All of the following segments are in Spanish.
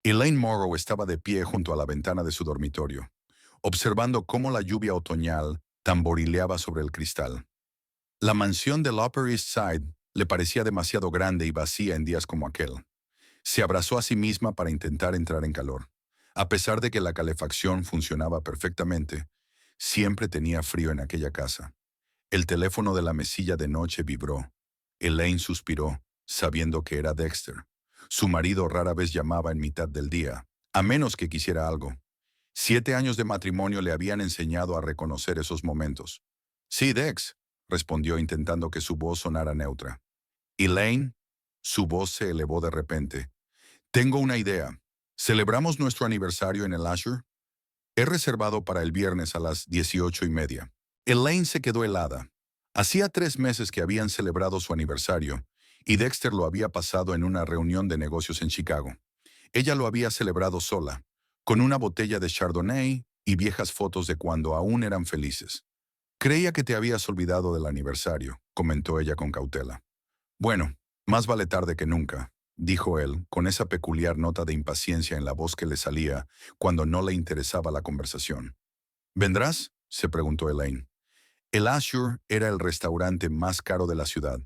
Elaine Morrow estaba de pie junto a la ventana de su dormitorio, observando cómo la lluvia otoñal tamborileaba sobre el cristal. La mansión del Upper East Side le parecía demasiado grande y vacía en días como aquel. Se abrazó a sí misma para intentar entrar en calor. A pesar de que la calefacción funcionaba perfectamente, siempre tenía frío en aquella casa. El teléfono de la mesilla de noche vibró. Elaine suspiró, sabiendo que era Dexter. Su marido rara vez llamaba en mitad del día, a menos que quisiera algo. 7 años de matrimonio le habían enseñado a reconocer esos momentos. Sí, Dex, respondió intentando que su voz sonara neutra. Elaine, su voz se elevó de repente. Tengo una idea. ¿Celebramos nuestro aniversario en el Azure? He reservado para el viernes a las 18:30. Elaine se quedó helada. Hacía 3 meses que habían celebrado su aniversario, y Dexter lo había pasado en una reunión de negocios en Chicago. Ella lo había celebrado sola, con una botella de Chardonnay y viejas fotos de cuando aún eran felices. Creía que te habías olvidado del aniversario, comentó ella con cautela. Bueno, más vale tarde que nunca, dijo él, con esa peculiar nota de impaciencia en la voz que le salía cuando no le interesaba la conversación. ¿Vendrás?, se preguntó Elaine. El Azure era el restaurante más caro de la ciudad,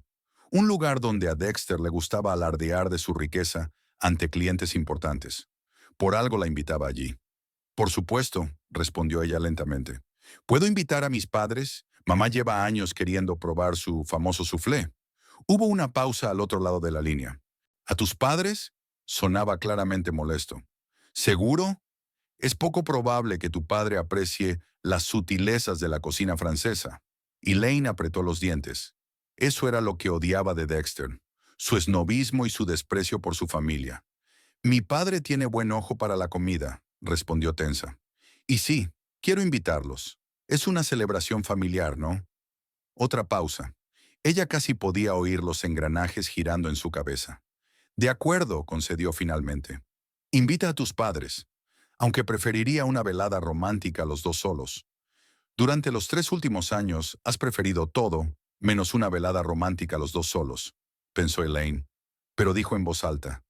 un lugar donde a Dexter le gustaba alardear de su riqueza ante clientes importantes. Por algo la invitaba allí. Por supuesto, respondió ella lentamente. ¿Puedo invitar a mis padres? Mamá lleva años queriendo probar su famoso soufflé. Hubo una pausa al otro lado de la línea. ¿A tus padres? Sonaba claramente molesto. ¿Seguro? Es poco probable que tu padre aprecie las sutilezas de la cocina francesa. Elaine apretó los dientes. Eso era lo que odiaba de Dexter, su esnobismo y su desprecio por su familia. Mi padre tiene buen ojo para la comida, respondió tensa. Y sí, quiero invitarlos. Es una celebración familiar, ¿no? Otra pausa. Ella casi podía oír los engranajes girando en su cabeza. De acuerdo, concedió finalmente. Invita a tus padres, aunque preferiría una velada romántica los dos solos. Durante los 3 últimos años has preferido todo, menos una velada romántica los dos solos, pensó Elaine, pero dijo en voz alta.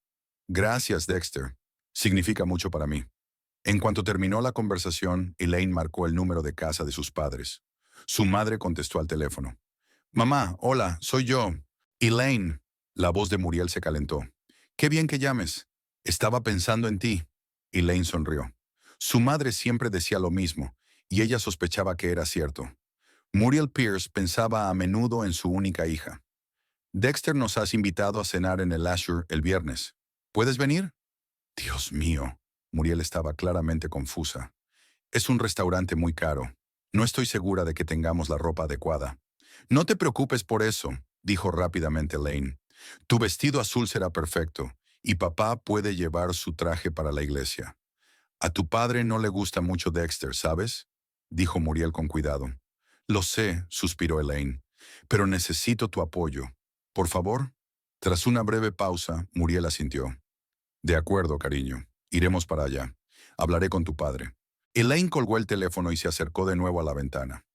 Gracias, Dexter. Significa mucho para mí. En cuanto terminó la conversación, Elaine marcó el número de casa de sus padres. Su madre contestó al teléfono. Mamá, hola, soy yo. Elaine. La voz de Muriel se calentó. Qué bien que llames. Estaba pensando en ti. Elaine sonrió. Su madre siempre decía lo mismo, y ella sospechaba que era cierto. Muriel Pierce pensaba a menudo en su única hija. Dexter nos has invitado a cenar en el Azure el viernes. ¿Puedes venir? Dios mío. Muriel estaba claramente confusa. Es un restaurante muy caro. No estoy segura de que tengamos la ropa adecuada. No te preocupes por eso, dijo rápidamente Lane. Tu vestido azul será perfecto, y papá puede llevar su traje para la iglesia. A tu padre no le gusta mucho Dexter, ¿sabes? Dijo Muriel con cuidado. Lo sé, suspiró Elaine, pero necesito tu apoyo. Por favor. Tras una breve pausa, Muriel asintió. De acuerdo, cariño. Iremos para allá. Hablaré con tu padre. Elaine colgó el teléfono y se acercó de nuevo a la ventana.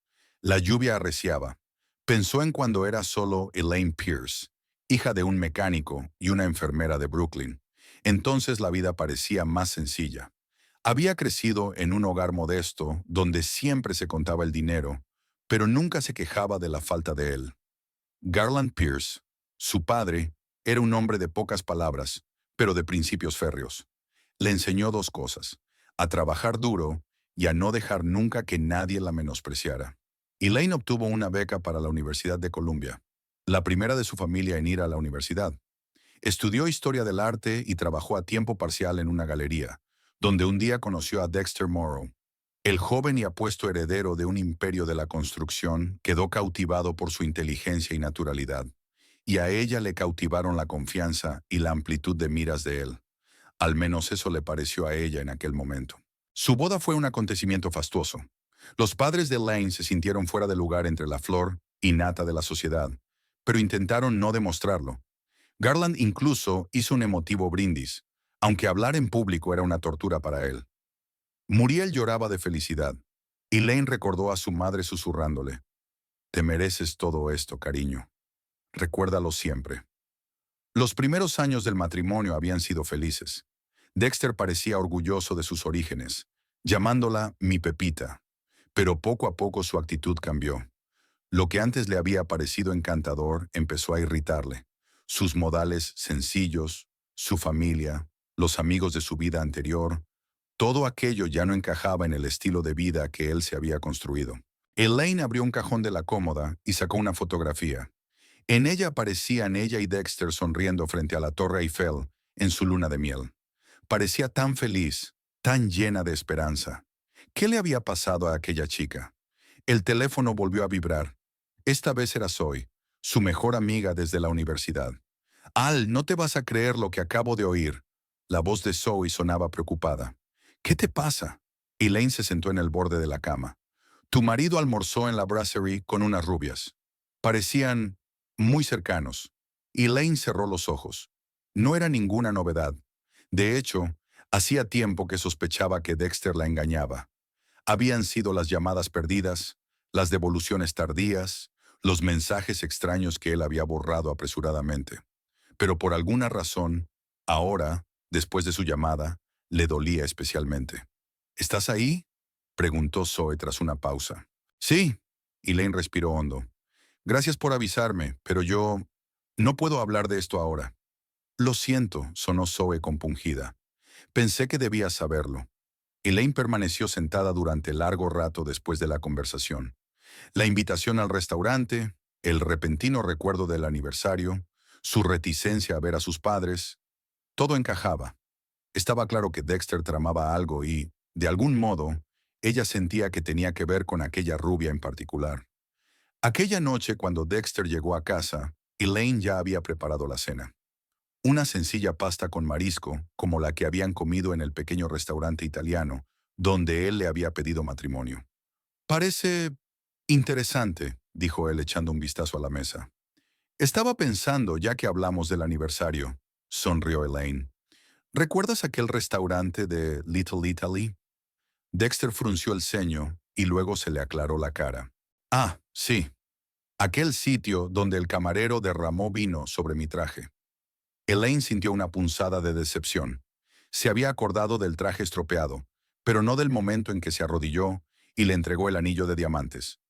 La lluvia arreciaba. Pensó en cuando era solo Elaine Pierce, hija de un mecánico y una enfermera de Brooklyn. Entonces la vida parecía más sencilla. Había crecido en un hogar modesto donde siempre se contaba el dinero, pero nunca se quejaba de la falta de él. Garland Pierce, su padre, era un hombre de pocas palabras, pero de principios férreos. Le enseñó dos cosas: a trabajar duro y a no dejar nunca que nadie la menospreciara. Elaine obtuvo una beca para la Universidad de Columbia, la primera de su familia en ir a la universidad. Estudió historia del arte y trabajó a tiempo parcial en una galería, donde un día conoció a Dexter Morrow. El joven y apuesto heredero de un imperio de la construcción quedó cautivado por su inteligencia y naturalidad, y a ella le cautivaron la confianza y la amplitud de miras de él. Al menos eso le pareció a ella en aquel momento. Su boda fue un acontecimiento fastuoso. Los padres de Lane se sintieron fuera de lugar entre la flor y nata de la sociedad, pero intentaron no demostrarlo. Garland incluso hizo un emotivo brindis, aunque hablar en público era una tortura para él. Muriel lloraba de felicidad. Elaine recordó a su madre susurrándole, «Te mereces todo esto, cariño. Recuérdalo siempre». Los primeros años del matrimonio habían sido felices. Dexter parecía orgulloso de sus orígenes, llamándola mi Pepita, pero poco a poco su actitud cambió. Lo que antes le había parecido encantador empezó a irritarle. Sus modales sencillos, su familia, los amigos de su vida anterior, todo aquello ya no encajaba en el estilo de vida que él se había construido. Elaine abrió un cajón de la cómoda y sacó una fotografía. En ella aparecían ella y Dexter sonriendo frente a la Torre Eiffel en su luna de miel. Parecía tan feliz, tan llena de esperanza. ¿Qué le había pasado a aquella chica? El teléfono volvió a vibrar. Esta vez era Zoe, su mejor amiga desde la universidad. Al, no te vas a creer lo que acabo de oír. La voz de Zoe sonaba preocupada. ¿Qué te pasa? Elaine se sentó en el borde de la cama. Tu marido almorzó en la brasserie con unas rubias. Parecían muy cercanos. Elaine cerró los ojos. No era ninguna novedad. De hecho, hacía tiempo que sospechaba que Dexter la engañaba. Habían sido las llamadas perdidas, las devoluciones tardías, los mensajes extraños que él había borrado apresuradamente. Pero por alguna razón, ahora, después de su llamada, le dolía especialmente. ¿Estás ahí?, preguntó Zoe tras una pausa. Sí, Elaine respiró hondo. Gracias por avisarme, pero yo no puedo hablar de esto ahora. Lo siento, sonó Zoe compungida. Pensé que debías saberlo. Elaine permaneció sentada durante largo rato después de la conversación. La invitación al restaurante, el repentino recuerdo del aniversario, su reticencia a ver a sus padres, todo encajaba. Estaba claro que Dexter tramaba algo y, de algún modo, ella sentía que tenía que ver con aquella rubia en particular. Aquella noche, cuando Dexter llegó a casa, Elaine ya había preparado la cena. Una sencilla pasta con marisco, como la que habían comido en el pequeño restaurante italiano, donde él le había pedido matrimonio. Parece interesante, dijo él echando un vistazo a la mesa. Estaba pensando, ya que hablamos del aniversario, sonrió Elaine. ¿Recuerdas aquel restaurante de Little Italy? Dexter frunció el ceño y luego se le aclaró la cara. Ah, sí. Aquel sitio donde el camarero derramó vino sobre mi traje. Elaine sintió una punzada de decepción. Se había acordado del traje estropeado, pero no del momento en que se arrodilló y le entregó el anillo de diamantes.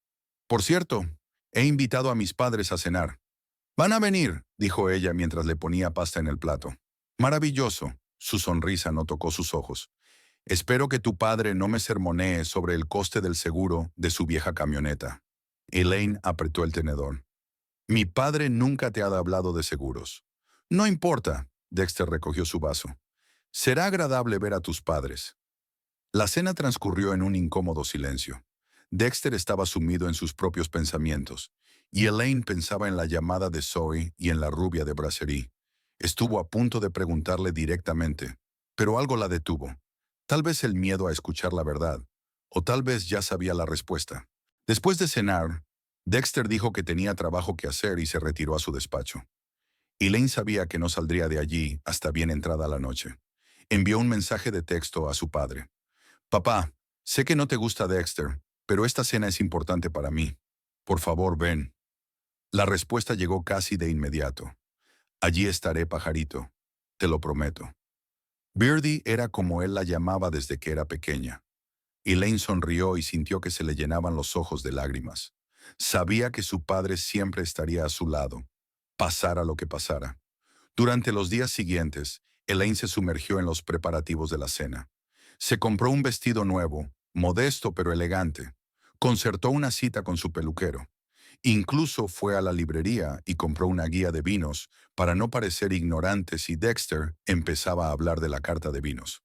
Por cierto, he invitado a mis padres a cenar. Van a venir, dijo ella mientras le ponía pasta en el plato. Maravilloso. Su sonrisa no tocó sus ojos. Espero que tu padre no me sermonee sobre el coste del seguro de su vieja camioneta. Elaine apretó el tenedor. Mi padre nunca te ha hablado de seguros. No importa, Dexter recogió su vaso. Será agradable ver a tus padres. La cena transcurrió en un incómodo silencio. Dexter estaba sumido en sus propios pensamientos, y Elaine pensaba en la llamada de Zoe y en la rubia de Brasserie. Estuvo a punto de preguntarle directamente, pero algo la detuvo. Tal vez el miedo a escuchar la verdad, o tal vez ya sabía la respuesta. Después de cenar, Dexter dijo que tenía trabajo que hacer y se retiró a su despacho. Elaine sabía que no saldría de allí hasta bien entrada la noche. Envió un mensaje de texto a su padre. Papá, sé que no te gusta Dexter, pero esta cena es importante para mí. Por favor, ven. La respuesta llegó casi de inmediato. Allí estaré, pajarito. Te lo prometo. Birdie era como él la llamaba desde que era pequeña. Elaine sonrió y sintió que se le llenaban los ojos de lágrimas. Sabía que su padre siempre estaría a su lado, pasara lo que pasara. Durante los días siguientes, Elaine se sumergió en los preparativos de la cena. Se compró un vestido nuevo, modesto pero elegante. Concertó una cita con su peluquero. Incluso fue a la librería y compró una guía de vinos para no parecer ignorante si Dexter empezaba a hablar de la carta de vinos.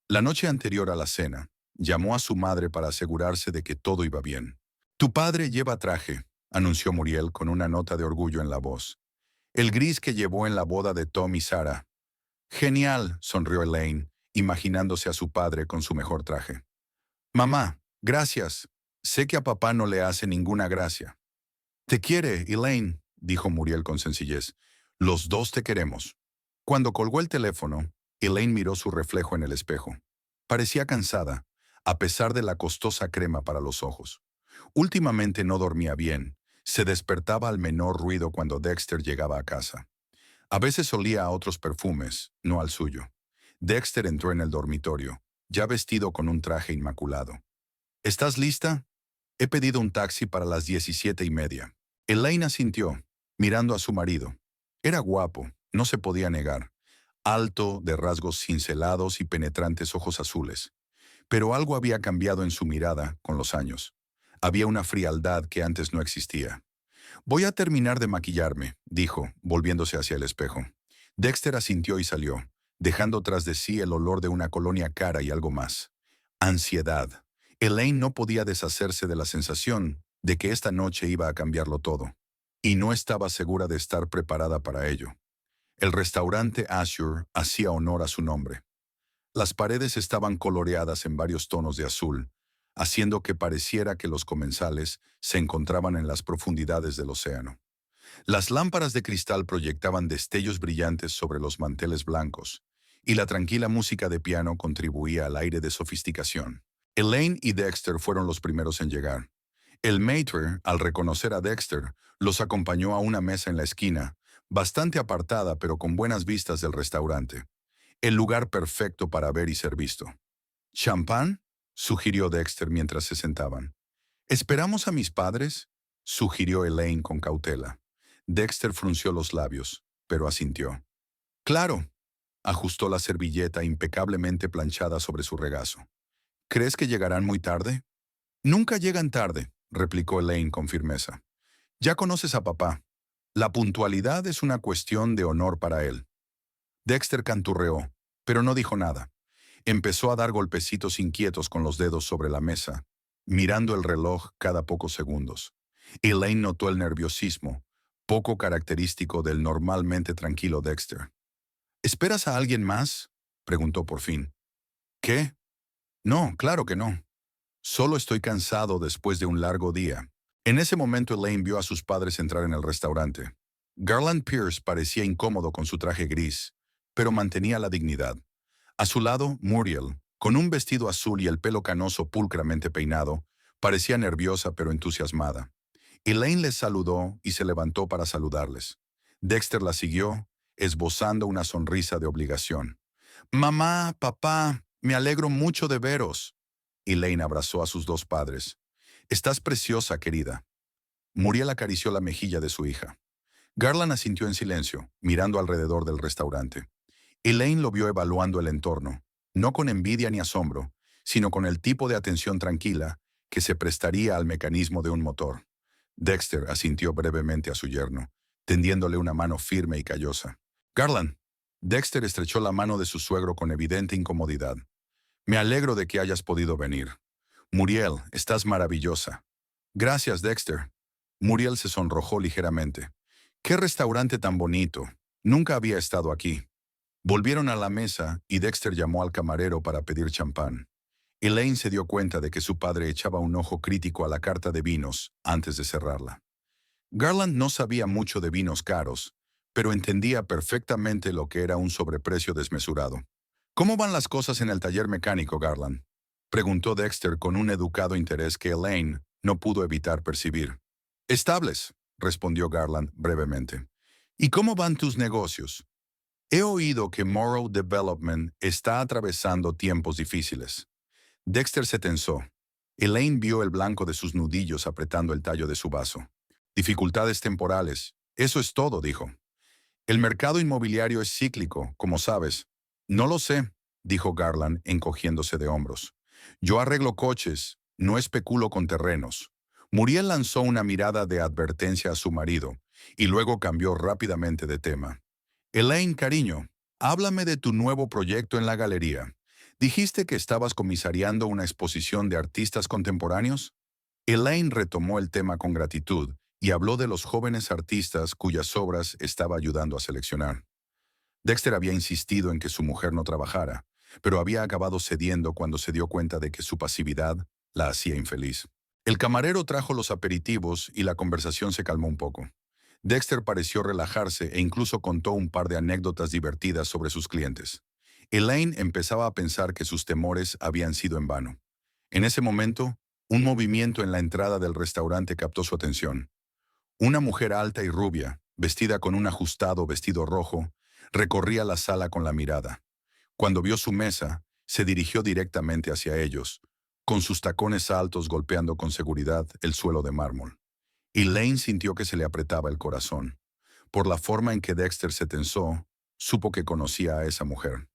La noche anterior a la cena, llamó a su madre para asegurarse de que todo iba bien. Tu padre lleva traje, anunció Muriel con una nota de orgullo en la voz. El gris que llevó en la boda de Tom y Sarah. Genial, sonrió Elaine, imaginándose a su padre con su mejor traje. Mamá, gracias. Sé que a papá no le hace ninguna gracia. Te quiere, Elaine, dijo Muriel con sencillez. Los dos te queremos. Cuando colgó el teléfono, Elaine miró su reflejo en el espejo. Parecía cansada, a pesar de la costosa crema para los ojos. Últimamente no dormía bien. Se despertaba al menor ruido cuando Dexter llegaba a casa. A veces olía a otros perfumes, no al suyo. Dexter entró en el dormitorio, ya vestido con un traje inmaculado. ¿Estás lista? He pedido un taxi para las 17:30. Elaine asintió, mirando a su marido. Era guapo, no se podía negar. Alto, de rasgos cincelados y penetrantes ojos azules. Pero algo había cambiado en su mirada con los años. Había una frialdad que antes no existía. Voy a terminar de maquillarme, dijo, volviéndose hacia el espejo. Dexter asintió y salió, dejando tras de sí el olor de una colonia cara y algo más. Ansiedad. Elaine no podía deshacerse de la sensación de que esta noche iba a cambiarlo todo. Y no estaba segura de estar preparada para ello. El restaurante Azure hacía honor a su nombre. Las paredes estaban coloreadas en varios tonos de azul, haciendo que pareciera que los comensales se encontraban en las profundidades del océano. Las lámparas de cristal proyectaban destellos brillantes sobre los manteles blancos, y la tranquila música de piano contribuía al aire de sofisticación. Elaine y Dexter fueron los primeros en llegar. El maître, al reconocer a Dexter, los acompañó a una mesa en la esquina, bastante apartada pero con buenas vistas del restaurante. El lugar perfecto para ver y ser visto. ¿Champán?, sugirió Dexter mientras se sentaban. ¿Esperamos a mis padres?, sugirió Elaine con cautela. Dexter frunció los labios, pero asintió. Claro, ajustó la servilleta impecablemente planchada sobre su regazo. ¿Crees que llegarán muy tarde? Nunca llegan tarde, replicó Elaine con firmeza. Ya conoces a papá. La puntualidad es una cuestión de honor para él. Dexter canturreó, pero no dijo nada. Empezó a dar golpecitos inquietos con los dedos sobre la mesa, mirando el reloj cada pocos segundos. Elaine notó el nerviosismo, poco característico del normalmente tranquilo Dexter. ¿Esperas a alguien más?, preguntó por fin. ¿Qué? No, claro que no. Solo estoy cansado después de un largo día. En ese momento Elaine vio a sus padres entrar en el restaurante. Garland Pierce parecía incómodo con su traje gris, pero mantenía la dignidad. A su lado, Muriel, con un vestido azul y el pelo canoso pulcramente peinado, parecía nerviosa pero entusiasmada. Elaine les saludó y se levantó para saludarles. Dexter la siguió, esbozando una sonrisa de obligación. «Mamá, papá, me alegro mucho de veros». Elaine abrazó a sus dos padres. «Estás preciosa, querida». Muriel acarició la mejilla de su hija. Garland asintió en silencio, mirando alrededor del restaurante. Elaine lo vio evaluando el entorno, no con envidia ni asombro, sino con el tipo de atención tranquila que se prestaría al mecanismo de un motor. Dexter asintió brevemente a su yerno, tendiéndole una mano firme y callosa. «Garland». Dexter estrechó la mano de su suegro con evidente incomodidad. «Me alegro de que hayas podido venir. Muriel, estás maravillosa». «Gracias, Dexter». Muriel se sonrojó ligeramente. «Qué restaurante tan bonito. Nunca había estado aquí». Volvieron a la mesa y Dexter llamó al camarero para pedir champán. Elaine se dio cuenta de que su padre echaba un ojo crítico a la carta de vinos antes de cerrarla. Garland no sabía mucho de vinos caros, pero entendía perfectamente lo que era un sobreprecio desmesurado. «¿Cómo van las cosas en el taller mecánico, Garland?», preguntó Dexter con un educado interés que Elaine no pudo evitar percibir. «Estables», respondió Garland brevemente. «¿Y cómo van tus negocios? He oído que Morrow Development está atravesando tiempos difíciles». Dexter se tensó. Elaine vio el blanco de sus nudillos apretando el tallo de su vaso. «Dificultades temporales. Eso es todo», dijo. «El mercado inmobiliario es cíclico, como sabes». «No lo sé», dijo Garland, encogiéndose de hombros. «Yo arreglo coches, no especulo con terrenos». Muriel lanzó una mirada de advertencia a su marido, y luego cambió rápidamente de tema. «Elaine, cariño, háblame de tu nuevo proyecto en la galería. ¿Dijiste que estabas comisariando una exposición de artistas contemporáneos?» Elaine retomó el tema con gratitud y habló de los jóvenes artistas cuyas obras estaba ayudando a seleccionar. Dexter había insistido en que su mujer no trabajara, pero había acabado cediendo cuando se dio cuenta de que su pasividad la hacía infeliz. El camarero trajo los aperitivos y la conversación se calmó un poco. Dexter pareció relajarse e incluso contó un par de anécdotas divertidas sobre sus clientes. Elaine empezaba a pensar que sus temores habían sido en vano. En ese momento, un movimiento en la entrada del restaurante captó su atención. Una mujer alta y rubia, vestida con un ajustado vestido rojo, recorría la sala con la mirada. Cuando vio su mesa, se dirigió directamente hacia ellos, con sus tacones altos golpeando con seguridad el suelo de mármol. Elaine sintió que se le apretaba el corazón. Por la forma en que Dexter se tensó, supo que conocía a esa mujer.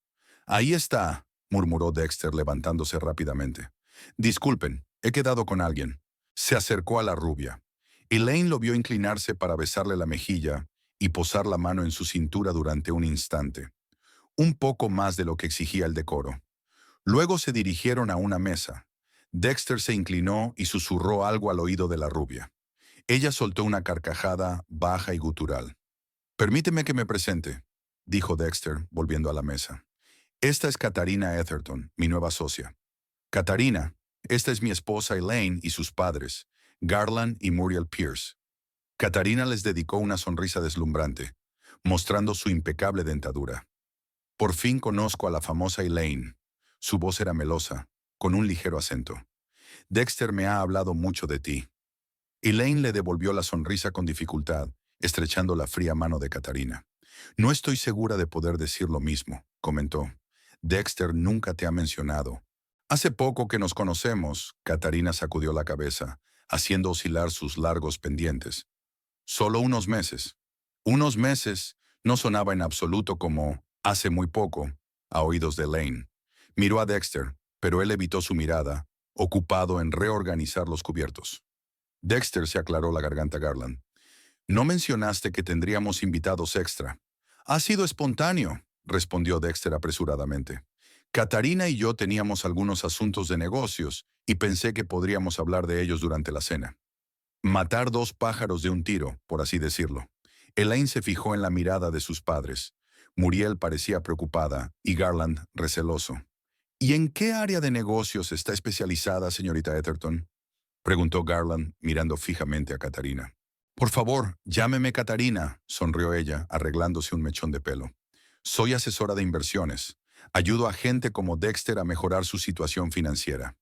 «Ahí está», murmuró Dexter levantándose rápidamente. «Disculpen, he quedado con alguien». Se acercó a la rubia. Elaine lo vio inclinarse para besarle la mejilla y posar la mano en su cintura durante un instante, un poco más de lo que exigía el decoro. Luego se dirigieron a una mesa. Dexter se inclinó y susurró algo al oído de la rubia. Ella soltó una carcajada baja y gutural. «Permíteme que me presente», dijo Dexter, volviendo a la mesa. «Esta es Katarina Etherton, mi nueva socia. Katarina, esta es mi esposa Elaine y sus padres, Garland y Muriel Pierce». Katarina les dedicó una sonrisa deslumbrante, mostrando su impecable dentadura. «Por fin conozco a la famosa Elaine». Su voz era melosa, con un ligero acento. «Dexter me ha hablado mucho de ti». Elaine le devolvió la sonrisa con dificultad, estrechando la fría mano de Katarina. «No estoy segura de poder decir lo mismo», comentó. «Dexter nunca te ha mencionado». «Hace poco que nos conocemos», Katarina sacudió la cabeza, haciendo oscilar sus largos pendientes. «Solo unos meses». «Unos meses» no sonaba en absoluto como «hace muy poco» a oídos de Elaine. Miró a Dexter, pero él evitó su mirada, ocupado en reorganizar los cubiertos. Dexter se aclaró la garganta Garland. «No mencionaste que tendríamos invitados extra». «Ha sido espontáneo», respondió Dexter apresuradamente. «Katarina y yo teníamos algunos asuntos de negocios y pensé que podríamos hablar de ellos durante la cena. Matar dos pájaros de un tiro, por así decirlo». Elaine se fijó en la mirada de sus padres. Muriel parecía preocupada y Garland receloso. «¿Y en qué área de negocios está especializada, señorita Etherton?», preguntó Garland, mirando fijamente a Katarina. «Por favor, llámeme Katarina», sonrió ella, arreglándose un mechón de pelo. «Soy asesora de inversiones. Ayudo a gente como Dexter a mejorar su situación financiera».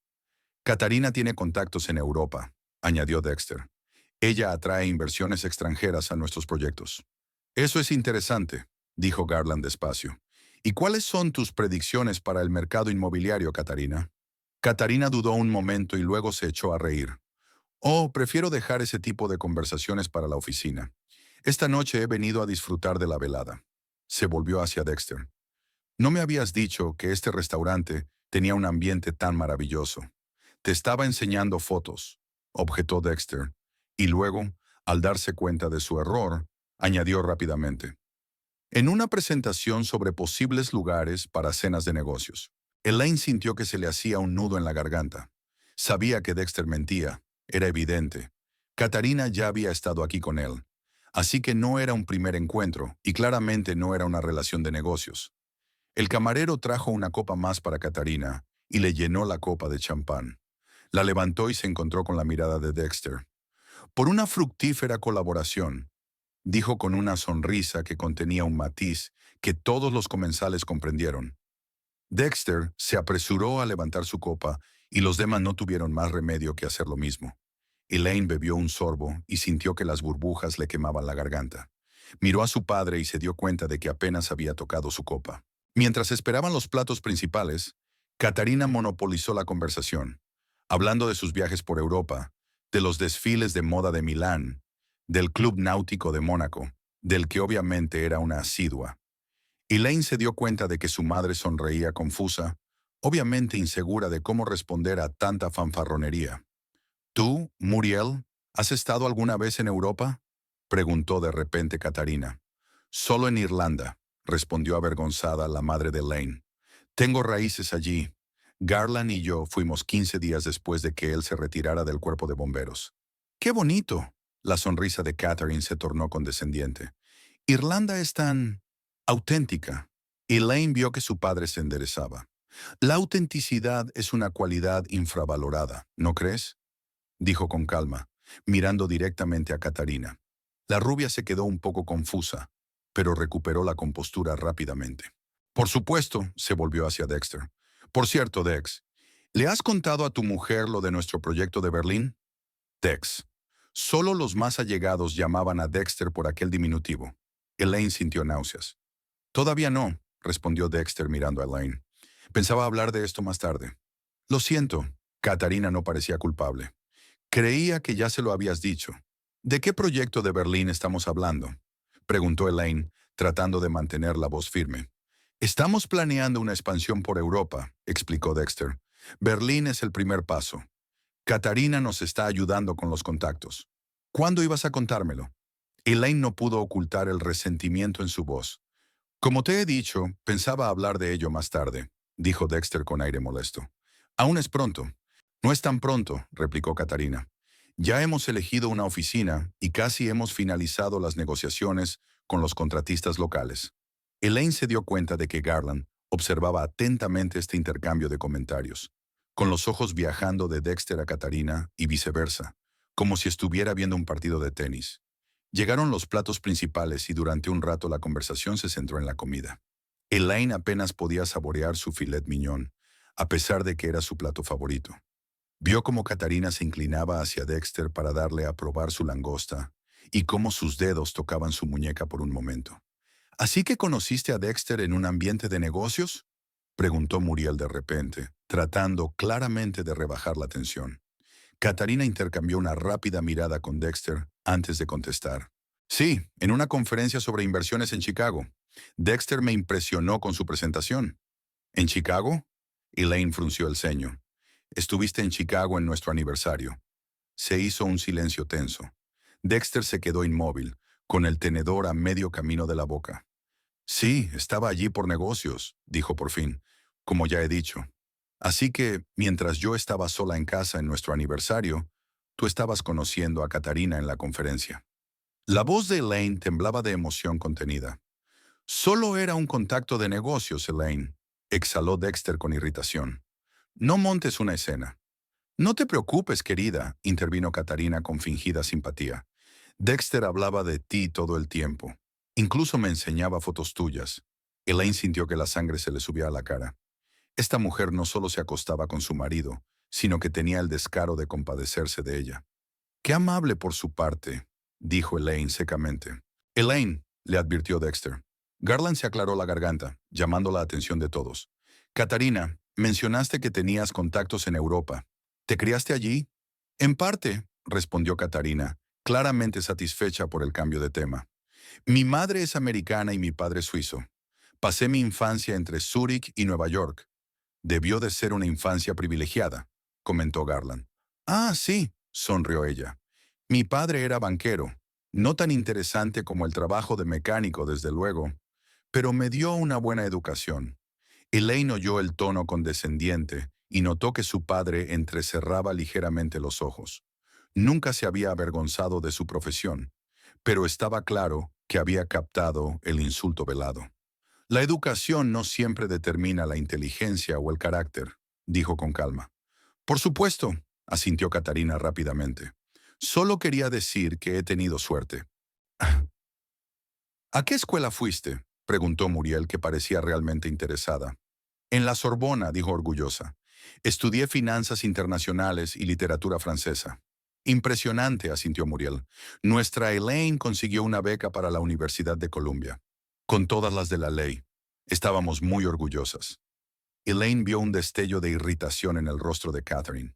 «Katarina tiene contactos en Europa», añadió Dexter. «Ella atrae inversiones extranjeras a nuestros proyectos». «Eso es interesante», dijo Garland despacio. «¿Y cuáles son tus predicciones para el mercado inmobiliario, Katarina?». Katarina dudó un momento y luego se echó a reír. «Oh, prefiero dejar ese tipo de conversaciones para la oficina. Esta noche he venido a disfrutar de la velada». Se volvió hacia Dexter. «No me habías dicho que este restaurante tenía un ambiente tan maravilloso». «Te estaba enseñando fotos», objetó Dexter, y luego, al darse cuenta de su error, añadió rápidamente. «En una presentación sobre posibles lugares para cenas de negocios». Elaine sintió que se le hacía un nudo en la garganta. Sabía que Dexter mentía, era evidente. Katarina ya había estado aquí con él. Así que no era un primer encuentro, y claramente no era una relación de negocios. El camarero trajo una copa más para Katarina y le llenó la copa de champán. La levantó y se encontró con la mirada de Dexter. «Por una fructífera colaboración», dijo con una sonrisa que contenía un matiz que todos los comensales comprendieron. Dexter se apresuró a levantar su copa y los demás no tuvieron más remedio que hacer lo mismo. Elaine bebió un sorbo y sintió que las burbujas le quemaban la garganta. Miró a su padre y se dio cuenta de que apenas había tocado su copa. Mientras esperaban los platos principales, Katarina monopolizó la conversación, hablando de sus viajes por Europa, de los desfiles de moda de Milán, del Club Náutico de Mónaco, del que obviamente era una asidua. Elaine se dio cuenta de que su madre sonreía confusa, obviamente insegura de cómo responder a tanta fanfarronería. «¿Tú, Muriel, has estado alguna vez en Europa?», preguntó de repente Katarina. «Solo en Irlanda», respondió avergonzada la madre de Elaine. «Tengo raíces allí. Garland y yo fuimos 15 días después de que él se retirara del cuerpo de bomberos». «¡Qué bonito!». La sonrisa de Catherine se tornó condescendiente. «Irlanda es tan auténtica». Elaine vio que su padre se enderezaba. «La autenticidad es una cualidad infravalorada, ¿no crees?», dijo con calma, mirando directamente a Katarina. La rubia se quedó un poco confusa, pero recuperó la compostura rápidamente. «Por supuesto», se volvió hacia Dexter. «Por cierto, Dex, ¿le has contado a tu mujer lo de nuestro proyecto de Berlín?». Dex. Solo los más allegados llamaban a Dexter por aquel diminutivo. Elaine sintió náuseas. «Todavía no», respondió Dexter mirando a Elaine. Pensaba hablar de esto más tarde. Lo siento. Katarina no parecía culpable. Creía que ya se lo habías dicho. ¿De qué proyecto de Berlín estamos hablando?, preguntó Elaine, tratando de mantener la voz firme. Estamos planeando una expansión por Europa, explicó Dexter. Berlín es el primer paso. Katarina nos está ayudando con los contactos. ¿Cuándo ibas a contármelo? Elaine no pudo ocultar el resentimiento en su voz. Como te he dicho, pensaba hablar de ello más tarde, dijo Dexter con aire molesto. Aún es pronto. No es tan pronto, replicó Katarina. Ya hemos elegido una oficina y casi hemos finalizado las negociaciones con los contratistas locales. Elaine se dio cuenta de que Garland observaba atentamente este intercambio de comentarios, con los ojos viajando de Dexter a Katarina y viceversa, como si estuviera viendo un partido de tenis. Llegaron los platos principales y durante un rato la conversación se centró en la comida. Elaine apenas podía saborear su filet mignon, a pesar de que era su plato favorito. Vio cómo Katarina se inclinaba hacia Dexter para darle a probar su langosta y cómo sus dedos tocaban su muñeca por un momento. ¿Así que conociste a Dexter en un ambiente de negocios?, preguntó Muriel de repente, tratando claramente de rebajar la tensión. Katarina intercambió una rápida mirada con Dexter antes de contestar. Sí, en una conferencia sobre inversiones en Chicago. Dexter me impresionó con su presentación. ¿En Chicago? Elaine frunció el ceño. Estuviste en Chicago en nuestro aniversario. Se hizo un silencio tenso. Dexter se quedó inmóvil, con el tenedor a medio camino de la boca. Sí, estaba allí por negocios, dijo por fin, como ya he dicho. Así que, mientras yo estaba sola en casa en nuestro aniversario, tú estabas conociendo a Katarina en la conferencia. La voz de Elaine temblaba de emoción contenida. Solo era un contacto de negocios, Elaine, exhaló Dexter con irritación. No montes una escena. No te preocupes, querida, intervino Katarina con fingida simpatía. Dexter hablaba de ti todo el tiempo. Incluso me enseñaba fotos tuyas. Elaine sintió que la sangre se le subía a la cara. Esta mujer no solo se acostaba con su marido, sino que tenía el descaro de compadecerse de ella. Qué amable por su parte, dijo Elaine secamente. Elaine, le advirtió Dexter. Garland se aclaró la garganta, llamando la atención de todos. Katarina, mencionaste que tenías contactos en Europa. ¿Te criaste allí? En parte, respondió Katarina, claramente satisfecha por el cambio de tema. Mi madre es americana y mi padre suizo. Pasé mi infancia entre Zúrich y Nueva York. Debió de ser una infancia privilegiada, comentó Garland. Ah, sí, sonrió ella. Mi padre era banquero, no tan interesante como el trabajo de mecánico, desde luego, pero me dio una buena educación. Elaine oyó el tono condescendiente y notó que su padre entrecerraba ligeramente los ojos. Nunca se había avergonzado de su profesión, pero estaba claro que había captado el insulto velado. La educación no siempre determina la inteligencia o el carácter, dijo con calma. Por supuesto, asintió Katarina rápidamente. Solo quería decir que he tenido suerte. ¿A qué escuela fuiste?, preguntó Muriel, que parecía realmente interesada. En la Sorbona, dijo orgullosa. Estudié finanzas internacionales y literatura francesa. Impresionante, asintió Muriel. Nuestra Elaine consiguió una beca para la Universidad de Columbia, con todas las de la ley. Estábamos muy orgullosas. Elaine vio un destello de irritación en el rostro de Catherine.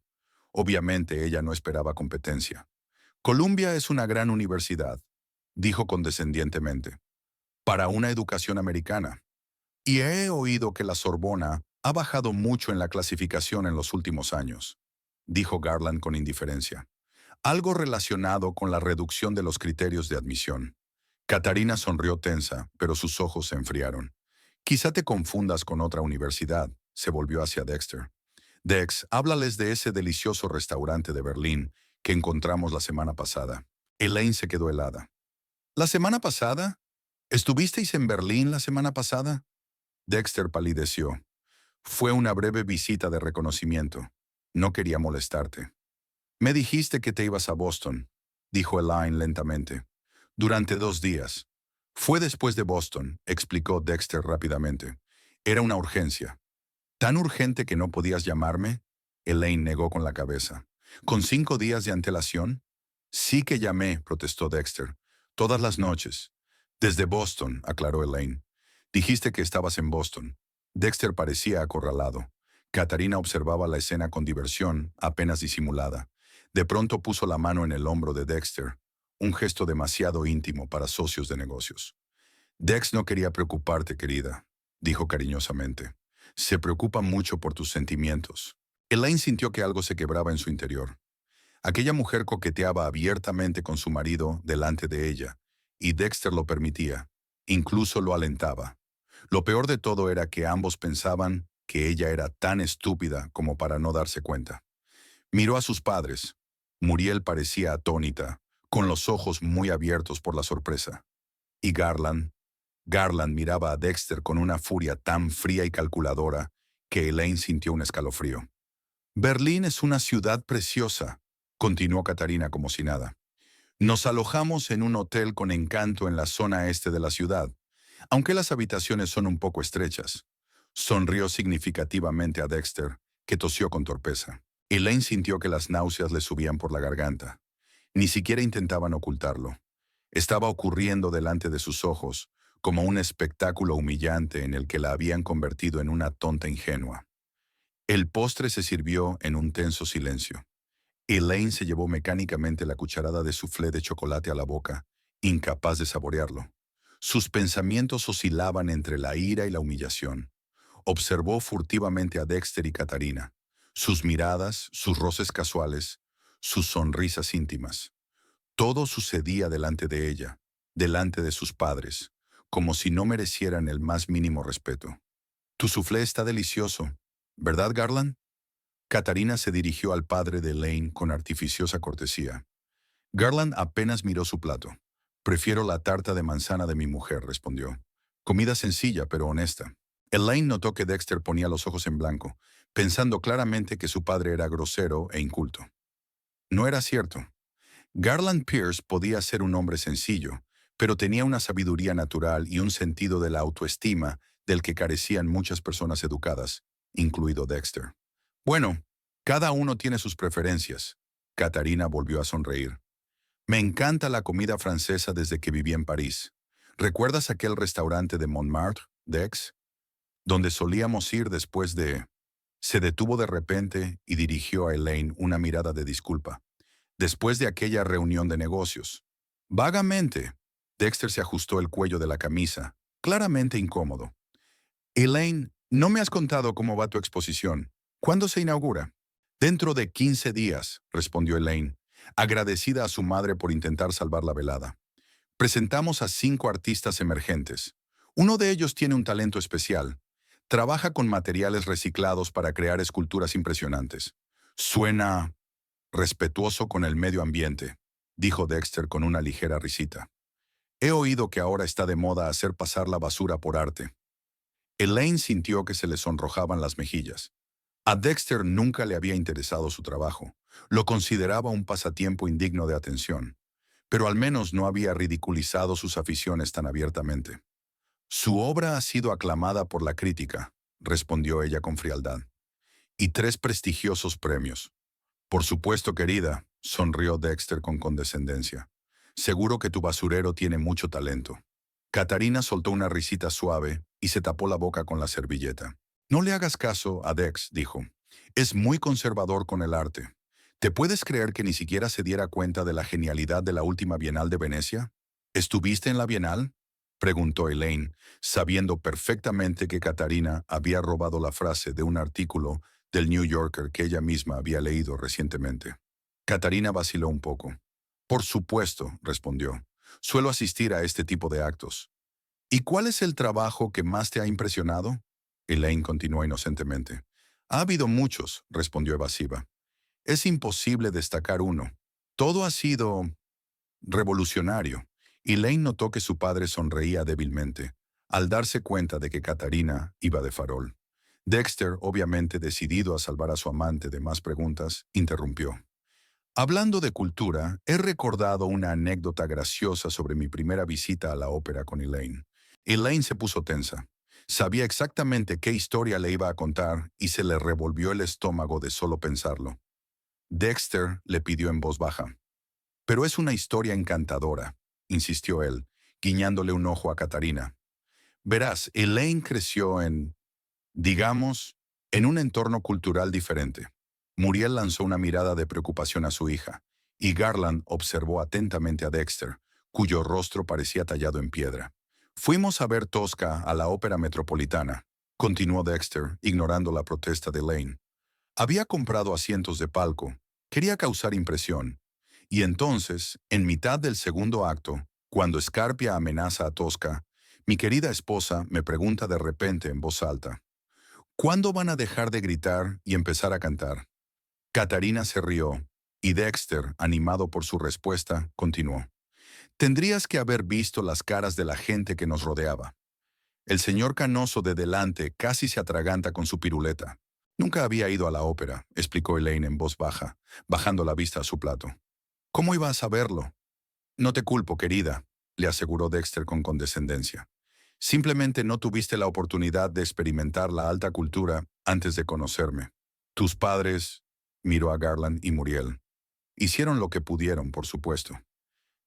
Obviamente ella no esperaba competencia. Columbia es una gran universidad, dijo condescendientemente, para una educación americana. Y he oído que la Sorbona ha bajado mucho en la clasificación en los últimos años, dijo Garland con indiferencia. Algo relacionado con la reducción de los criterios de admisión. Katarina sonrió tensa, pero sus ojos se enfriaron. Quizá te confundas con otra universidad, se volvió hacia Dexter. Dex, háblales de ese delicioso restaurante de Berlín que encontramos la semana pasada. Elaine se quedó helada. ¿La semana pasada? ¿Estuvisteis en Berlín la semana pasada? Dexter palideció. Fue una breve visita de reconocimiento. No quería molestarte. Me dijiste que te ibas a Boston, dijo Elaine lentamente. Durante 2 días. Fue después de Boston, explicó Dexter rápidamente. Era una urgencia. ¿Tan urgente que no podías llamarme? Elaine negó con la cabeza. ¿Con 5 días de antelación? Sí que llamé, protestó Dexter. Todas las noches. Desde Boston, aclaró Elaine. Dijiste que estabas en Boston. Dexter parecía acorralado. Katarina observaba la escena con diversión, apenas disimulada. De pronto puso la mano en el hombro de Dexter, un gesto demasiado íntimo para socios de negocios. Dex no quería preocuparte, querida, dijo cariñosamente. Se preocupa mucho por tus sentimientos. Elaine sintió que algo se quebraba en su interior. Aquella mujer coqueteaba abiertamente con su marido delante de ella, y Dexter lo permitía, incluso lo alentaba. Lo peor de todo era que ambos pensaban que ella era tan estúpida como para no darse cuenta. Miró a sus padres. Muriel parecía atónita, con los ojos muy abiertos por la sorpresa. Y Garland miraba a Dexter con una furia tan fría y calculadora que Elaine sintió un escalofrío. Berlín es una ciudad preciosa, continuó Katarina como si nada. Nos alojamos en un hotel con encanto en la zona este de la ciudad, aunque las habitaciones son un poco estrechas. Sonrió significativamente a Dexter, que tosió con torpeza. Elaine sintió que las náuseas le subían por la garganta. Ni siquiera intentaban ocultarlo. Estaba ocurriendo delante de sus ojos, como un espectáculo humillante en el que la habían convertido en una tonta ingenua. El postre se sirvió en un tenso silencio. Elaine se llevó mecánicamente la cucharada de soufflé de chocolate a la boca, incapaz de saborearlo. Sus pensamientos oscilaban entre la ira y la humillación. Observó furtivamente a Dexter y Katarina, sus miradas, sus roces casuales, sus sonrisas íntimas. Todo sucedía delante de ella, delante de sus padres, como si no merecieran el más mínimo respeto. Tu soufflé está delicioso, ¿verdad, Garland? Katarina se dirigió al padre de Elaine con artificiosa cortesía. Garland apenas miró su plato. Prefiero la tarta de manzana de mi mujer, respondió. Comida sencilla, pero honesta. Elaine notó que Dexter ponía los ojos en blanco, pensando claramente que su padre era grosero e inculto. No era cierto. Garland Pierce podía ser un hombre sencillo, pero tenía una sabiduría natural y un sentido de la autoestima del que carecían muchas personas educadas, incluido Dexter. Bueno, cada uno tiene sus preferencias. Katarina volvió a sonreír. Me encanta la comida francesa desde que viví en París. ¿Recuerdas aquel restaurante de Montmartre, Dex? Donde solíamos ir después de... Se detuvo de repente y dirigió a Elaine una mirada de disculpa. Después de aquella reunión de negocios. Vagamente. Dexter se ajustó el cuello de la camisa, claramente incómodo. Elaine, no me has contado cómo va tu exposición. ¿Cuándo se inaugura? Dentro de 15 días, respondió Elaine, agradecida a su madre por intentar salvar la velada. Presentamos a 5 artistas emergentes. Uno de ellos tiene un talento especial. Trabaja con materiales reciclados para crear esculturas impresionantes. Suena respetuoso con el medio ambiente, dijo Dexter con una ligera risita. He oído que ahora está de moda hacer pasar la basura por arte. Elaine sintió que se le sonrojaban las mejillas. A Dexter nunca le había interesado su trabajo. Lo consideraba un pasatiempo indigno de atención, pero al menos no había ridiculizado sus aficiones tan abiertamente. Su obra ha sido aclamada por la crítica, respondió ella con frialdad. Y 3 prestigiosos premios. Por supuesto, querida, sonrió Dexter con condescendencia. Seguro que tu basurero tiene mucho talento. Katarina soltó una risita suave y se tapó la boca con la servilleta. No le hagas caso a Dex, dijo. Es muy conservador con el arte. ¿Te puedes creer que ni siquiera se diera cuenta de la genialidad de la última Bienal de Venecia? ¿Estuviste en la Bienal? Preguntó Elaine, sabiendo perfectamente que Katarina había robado la frase de un artículo del New Yorker que ella misma había leído recientemente. Katarina vaciló un poco. Por supuesto, respondió. Suelo asistir a este tipo de actos. ¿Y cuál es el trabajo que más te ha impresionado? Elaine continuó inocentemente. Ha habido muchos, respondió evasiva. Es imposible destacar uno. Todo ha sido revolucionario. Elaine notó que su padre sonreía débilmente, al darse cuenta de que Katarina iba de farol. Dexter, obviamente decidido a salvar a su amante de más preguntas, interrumpió. Hablando de cultura, he recordado una anécdota graciosa sobre mi primera visita a la ópera con Elaine. Elaine se puso tensa. Sabía exactamente qué historia le iba a contar y se le revolvió el estómago de solo pensarlo. Dexter le pidió en voz baja. Pero es una historia encantadora, insistió él, guiñándole un ojo a Katarina. Verás, Elaine creció digamos, en un entorno cultural diferente. Muriel lanzó una mirada de preocupación a su hija, y Garland observó atentamente a Dexter, cuyo rostro parecía tallado en piedra. Fuimos a ver Tosca a la Ópera Metropolitana, continuó Dexter, ignorando la protesta de Elaine. Había comprado asientos de palco, quería causar impresión. Y entonces, en mitad del segundo acto, cuando Scarpia amenaza a Tosca, mi querida esposa me pregunta de repente en voz alta, ¿cuándo van a dejar de gritar y empezar a cantar? Catarina se rió, y Dexter, animado por su respuesta, continuó. Tendrías que haber visto las caras de la gente que nos rodeaba. El señor Canoso de delante casi se atraganta con su piruleta. Nunca había ido a la ópera, explicó Elaine en voz baja, bajando la vista a su plato. ¿Cómo iba a saberlo? No te culpo, querida, le aseguró Dexter con condescendencia. Simplemente no tuviste la oportunidad de experimentar la alta cultura antes de conocerme. Tus padres, miró a Garland y Muriel, hicieron lo que pudieron, por supuesto.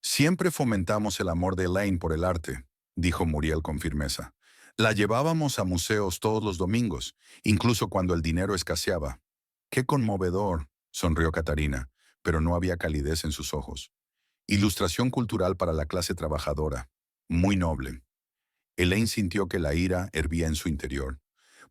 Siempre fomentamos el amor de Elaine por el arte, dijo Muriel con firmeza. La llevábamos a museos todos los domingos, incluso cuando el dinero escaseaba. Qué conmovedor, sonrió Catarina, pero no había calidez en sus ojos. Ilustración cultural para la clase trabajadora. Muy noble. Elaine sintió que la ira hervía en su interior.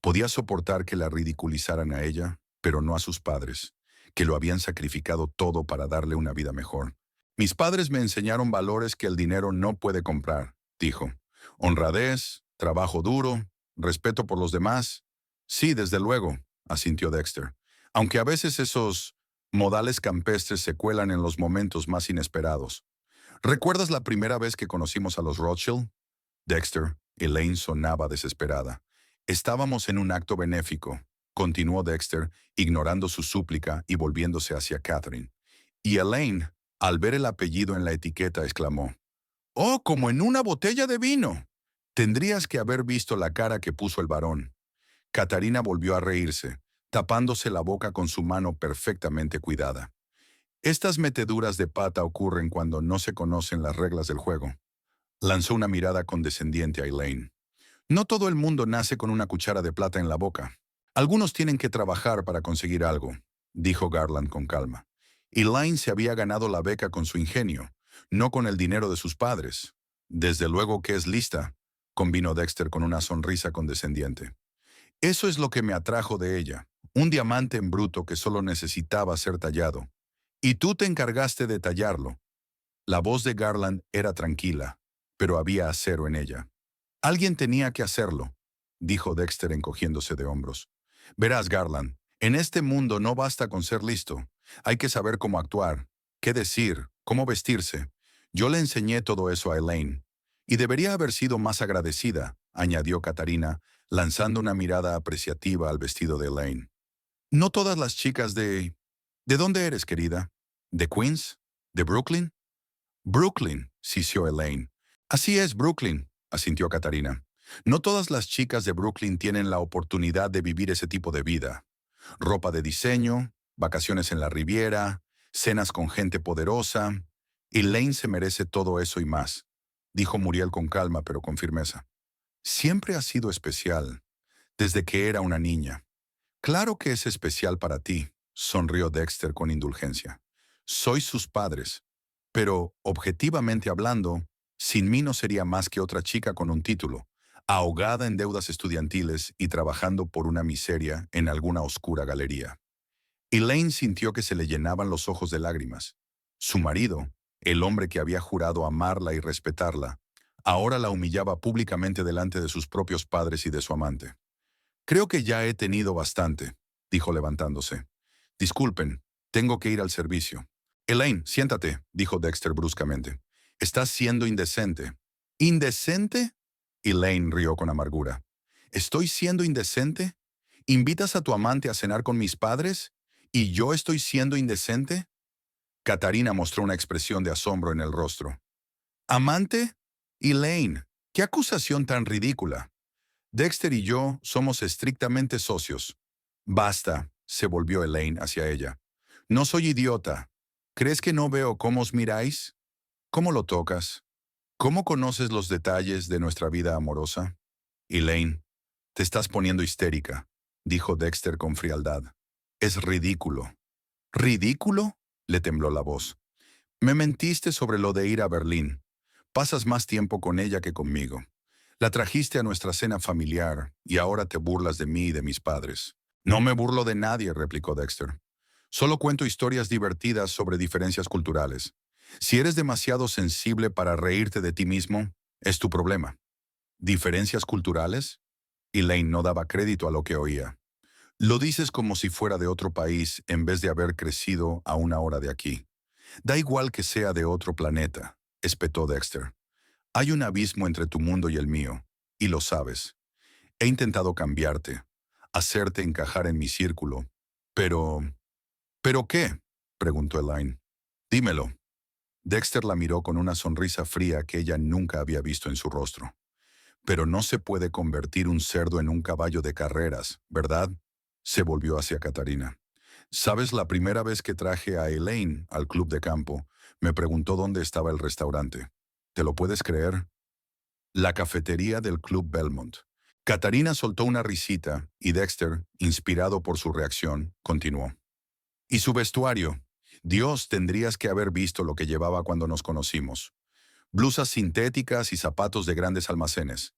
Podía soportar que la ridiculizaran a ella, pero no a sus padres, que lo habían sacrificado todo para darle una vida mejor. Mis padres me enseñaron valores que el dinero no puede comprar, dijo. Honradez, trabajo duro, respeto por los demás. Sí, desde luego, asintió Dexter. Aunque a veces esos modales campestres se cuelan en los momentos más inesperados. ¿Recuerdas la primera vez que conocimos a los Rothschild? Dexter, Elaine sonaba desesperada. Estábamos en un acto benéfico, continuó Dexter, ignorando su súplica y volviéndose hacia Catherine. Y Elaine, al ver el apellido en la etiqueta, exclamó, «¡Oh, como en una botella de vino!» Tendrías que haber visto la cara que puso el varón. Catarina volvió a reírse, tapándose la boca con su mano perfectamente cuidada. Estas meteduras de pata ocurren cuando no se conocen las reglas del juego. Lanzó una mirada condescendiente a Elaine. No todo el mundo nace con una cuchara de plata en la boca. Algunos tienen que trabajar para conseguir algo, dijo Garland con calma. Elaine se había ganado la beca con su ingenio, no con el dinero de sus padres. Desde luego que es lista, convino Dexter con una sonrisa condescendiente. Eso es lo que me atrajo de ella, un diamante en bruto que solo necesitaba ser tallado. Y tú te encargaste de tallarlo. La voz de Garland era tranquila, pero había acero en ella. Alguien tenía que hacerlo, dijo Dexter encogiéndose de hombros. Verás, Garland, en este mundo no basta con ser listo. Hay que saber cómo actuar, qué decir, cómo vestirse. Yo le enseñé todo eso a Elaine. Y debería haber sido más agradecida, añadió Catarina, lanzando una mirada apreciativa al vestido de Elaine. No todas las chicas de... ¿De dónde eres, querida? ¿De Queens? ¿De Brooklyn? Brooklyn, sisió Elaine. Así es, Brooklyn, asintió Catarina. No todas las chicas de Brooklyn tienen la oportunidad de vivir ese tipo de vida. Ropa de diseño, vacaciones en la Riviera, cenas con gente poderosa. Elaine se merece todo eso y más, dijo Muriel con calma pero con firmeza. Siempre ha sido especial, desde que era una niña. Claro que es especial para ti, sonrió Dexter con indulgencia. Sois sus padres, pero, objetivamente hablando, sin mí no sería más que otra chica con un título, ahogada en deudas estudiantiles y trabajando por una miseria en alguna oscura galería. Elaine sintió que se le llenaban los ojos de lágrimas. Su marido, el hombre que había jurado amarla y respetarla, ahora la humillaba públicamente delante de sus propios padres y de su amante. Creo que ya he tenido bastante, dijo levantándose. Disculpen, tengo que ir al servicio. Elaine, siéntate, dijo Dexter bruscamente. Estás siendo indecente. ¿Indecente? Elaine rió con amargura. ¿Estoy siendo indecente? ¿Invitas a tu amante a cenar con mis padres? ¿Y yo estoy siendo indecente? Catarina mostró una expresión de asombro en el rostro. ¿Amante? Elaine, ¿qué acusación tan ridícula? Dexter y yo somos estrictamente socios. Basta, se volvió Elaine hacia ella. No soy idiota. ¿Crees que no veo cómo os miráis? ¿Cómo lo tocas? ¿Cómo conoces los detalles de nuestra vida amorosa? Elaine, te estás poniendo histérica, dijo Dexter con frialdad. Es ridículo. ¿Ridículo? Le tembló la voz. Me mentiste sobre lo de ir a Berlín. Pasas más tiempo con ella que conmigo. La trajiste a nuestra cena familiar y ahora te burlas de mí y de mis padres. No me burlo de nadie, replicó Dexter. Solo cuento historias divertidas sobre diferencias culturales. Si eres demasiado sensible para reírte de ti mismo, es tu problema. ¿Diferencias culturales? Elaine no daba crédito a lo que oía. Lo dices como si fuera de otro país en vez de haber crecido a una hora de aquí. Da igual que sea de otro planeta, espetó Dexter. Hay un abismo entre tu mundo y el mío, y lo sabes. He intentado cambiarte, hacerte encajar en mi círculo, pero... ¿Pero qué? Preguntó Elaine. Dímelo. Dexter la miró con una sonrisa fría que ella nunca había visto en su rostro. Pero no se puede convertir un cerdo en un caballo de carreras, ¿verdad? Se volvió hacia Catarina. ¿Sabes? La primera vez que traje a Elaine al club de campo, me preguntó dónde estaba el restaurante. ¿Te lo puedes creer? La cafetería del Club Belmont. Catarina soltó una risita y Dexter, inspirado por su reacción, continuó. ¿Y su vestuario? Dios, tendrías que haber visto lo que llevaba cuando nos conocimos. Blusas sintéticas y zapatos de grandes almacenes.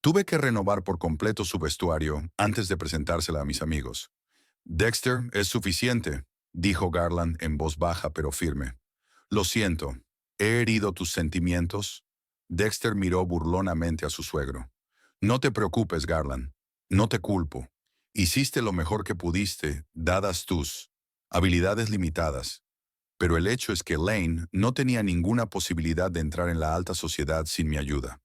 Tuve que renovar por completo su vestuario antes de presentársela a mis amigos. Dexter, es suficiente, dijo Garland en voz baja pero firme. Lo siento, ¿he herido tus sentimientos? Dexter miró burlonamente a su suegro. No te preocupes, Garland. No te culpo. Hiciste lo mejor que pudiste, dadas tus habilidades limitadas. Pero el hecho es que Lane no tenía ninguna posibilidad de entrar en la alta sociedad sin mi ayuda.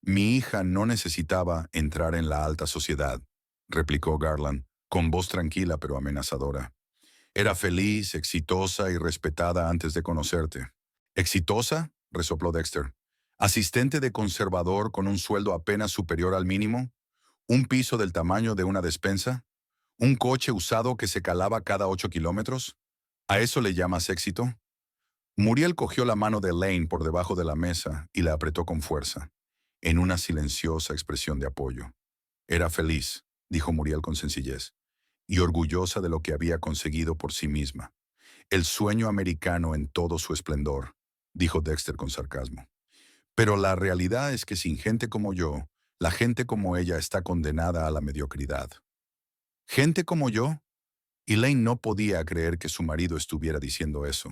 Mi hija no necesitaba entrar en la alta sociedad, replicó Garland, con voz tranquila pero amenazadora. Era feliz, exitosa y respetada antes de conocerte. ¿Exitosa? Resopló Dexter. ¿Asistente de conservador con un sueldo apenas superior al mínimo? ¿Un piso del tamaño de una despensa? ¿Un coche usado que se calaba cada 8 kilómetros? ¿A eso le llamas éxito? Muriel cogió la mano de Lane por debajo de la mesa y la apretó con fuerza, en una silenciosa expresión de apoyo. Era feliz, dijo Muriel con sencillez, y orgullosa de lo que había conseguido por sí misma. El sueño americano en todo su esplendor, dijo Dexter con sarcasmo. Pero la realidad es que sin gente como yo, la gente como ella está condenada a la mediocridad. ¿Gente como yo? Elaine no podía creer que su marido estuviera diciendo eso.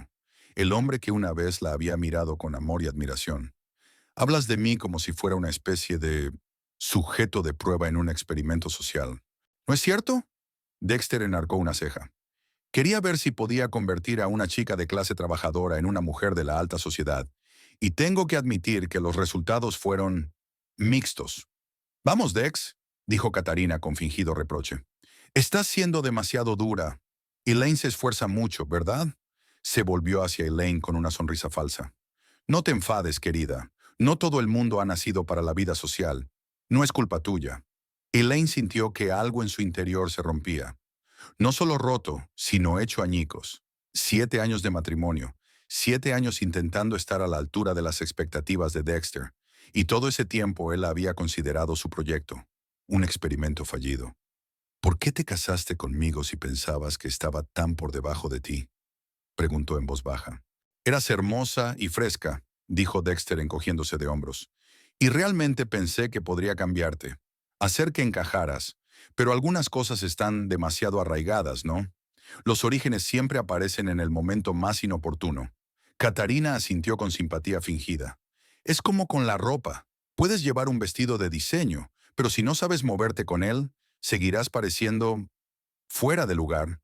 El hombre que una vez la había mirado con amor y admiración. Hablas de mí como si fuera una especie de sujeto de prueba en un experimento social. ¿No es cierto? Dexter enarcó una ceja. Quería ver si podía convertir a una chica de clase trabajadora en una mujer de la alta sociedad. Y tengo que admitir que los resultados fueron mixtos. Vamos, Dex, dijo Catarina con fingido reproche. Estás siendo demasiado dura. Elaine se esfuerza mucho, ¿verdad? Se volvió hacia Elaine con una sonrisa falsa. No te enfades, querida. No todo el mundo ha nacido para la vida social. No es culpa tuya. Elaine sintió que algo en su interior se rompía. No solo roto, sino hecho añicos. 7 años de matrimonio, 7 años intentando estar a la altura de las expectativas de Dexter, y todo ese tiempo él había considerado su proyecto, un experimento fallido. ¿Por qué te casaste conmigo si pensabas que estaba tan por debajo de ti? Preguntó en voz baja. Eras hermosa y fresca, dijo Dexter encogiéndose de hombros. Y realmente pensé que podría cambiarte, hacer que encajaras, pero algunas cosas están demasiado arraigadas, ¿no? Los orígenes siempre aparecen en el momento más inoportuno. Catarina asintió con simpatía fingida. Es como con la ropa. Puedes llevar un vestido de diseño, pero si no sabes moverte con él, seguirás pareciendo fuera de lugar.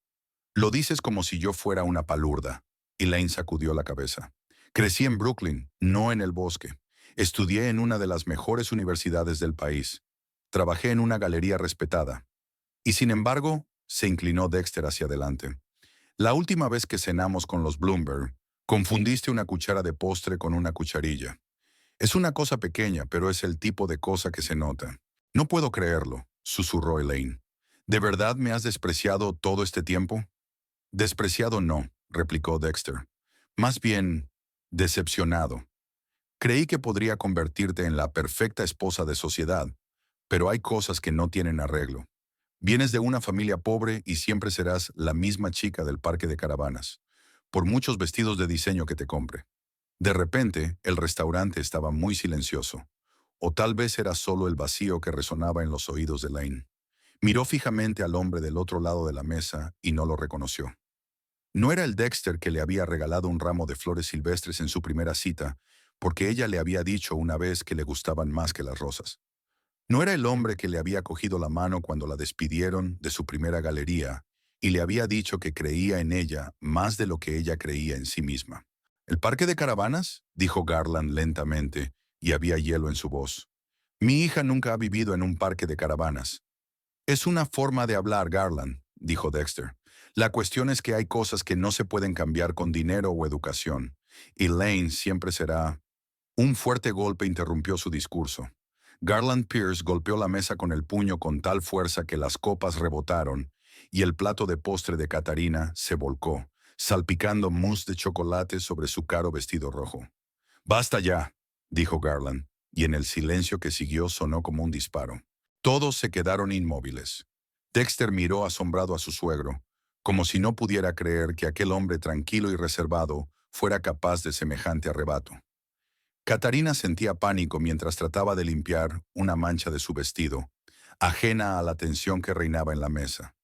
Lo dices como si yo fuera una palurda. Elaine sacudió la cabeza. Crecí en Brooklyn, no en el bosque. Estudié en una de las mejores universidades del país. Trabajé en una galería respetada. Y sin embargo, se inclinó Dexter hacia adelante. La última vez que cenamos con los Bloomberg, confundiste una cuchara de postre con una cucharilla. Es una cosa pequeña, pero es el tipo de cosa que se nota. No puedo creerlo, susurró Elaine. ¿De verdad me has despreciado todo este tiempo? Despreciado no, replicó Dexter. Más bien, decepcionado. Creí que podría convertirte en la perfecta esposa de sociedad, Pero hay cosas que no tienen arreglo. Vienes de una familia pobre y siempre serás la misma chica del parque de caravanas, por muchos vestidos de diseño que te compre. De repente, el restaurante estaba muy silencioso, o tal vez era solo el vacío que resonaba en los oídos de Lane. Miró fijamente al hombre del otro lado de la mesa y no lo reconoció. No era el Dexter que le había regalado un ramo de flores silvestres en su primera cita, porque ella le había dicho una vez que le gustaban más que las rosas. No era el hombre que le había cogido la mano cuando la despidieron de su primera galería y le había dicho que creía en ella más de lo que ella creía en sí misma. ¿El parque de caravanas?, dijo Garland lentamente, y había hielo en su voz. Mi hija nunca ha vivido en un parque de caravanas. Es una forma de hablar, Garland, dijo Dexter. La cuestión es que hay cosas que no se pueden cambiar con dinero o educación, y Lane siempre será... Un fuerte golpe interrumpió su discurso. Garland Pierce golpeó la mesa con el puño con tal fuerza que las copas rebotaron y el plato de postre de Katarina se volcó, salpicando mousse de chocolate sobre su caro vestido rojo. «Basta ya», dijo Garland, y en el silencio que siguió sonó como un disparo. Todos se quedaron inmóviles. Dexter miró asombrado a su suegro, como si no pudiera creer que aquel hombre tranquilo y reservado fuera capaz de semejante arrebato. Katarina sentía pánico mientras trataba de limpiar una mancha de su vestido, ajena a la tensión que reinaba en la mesa.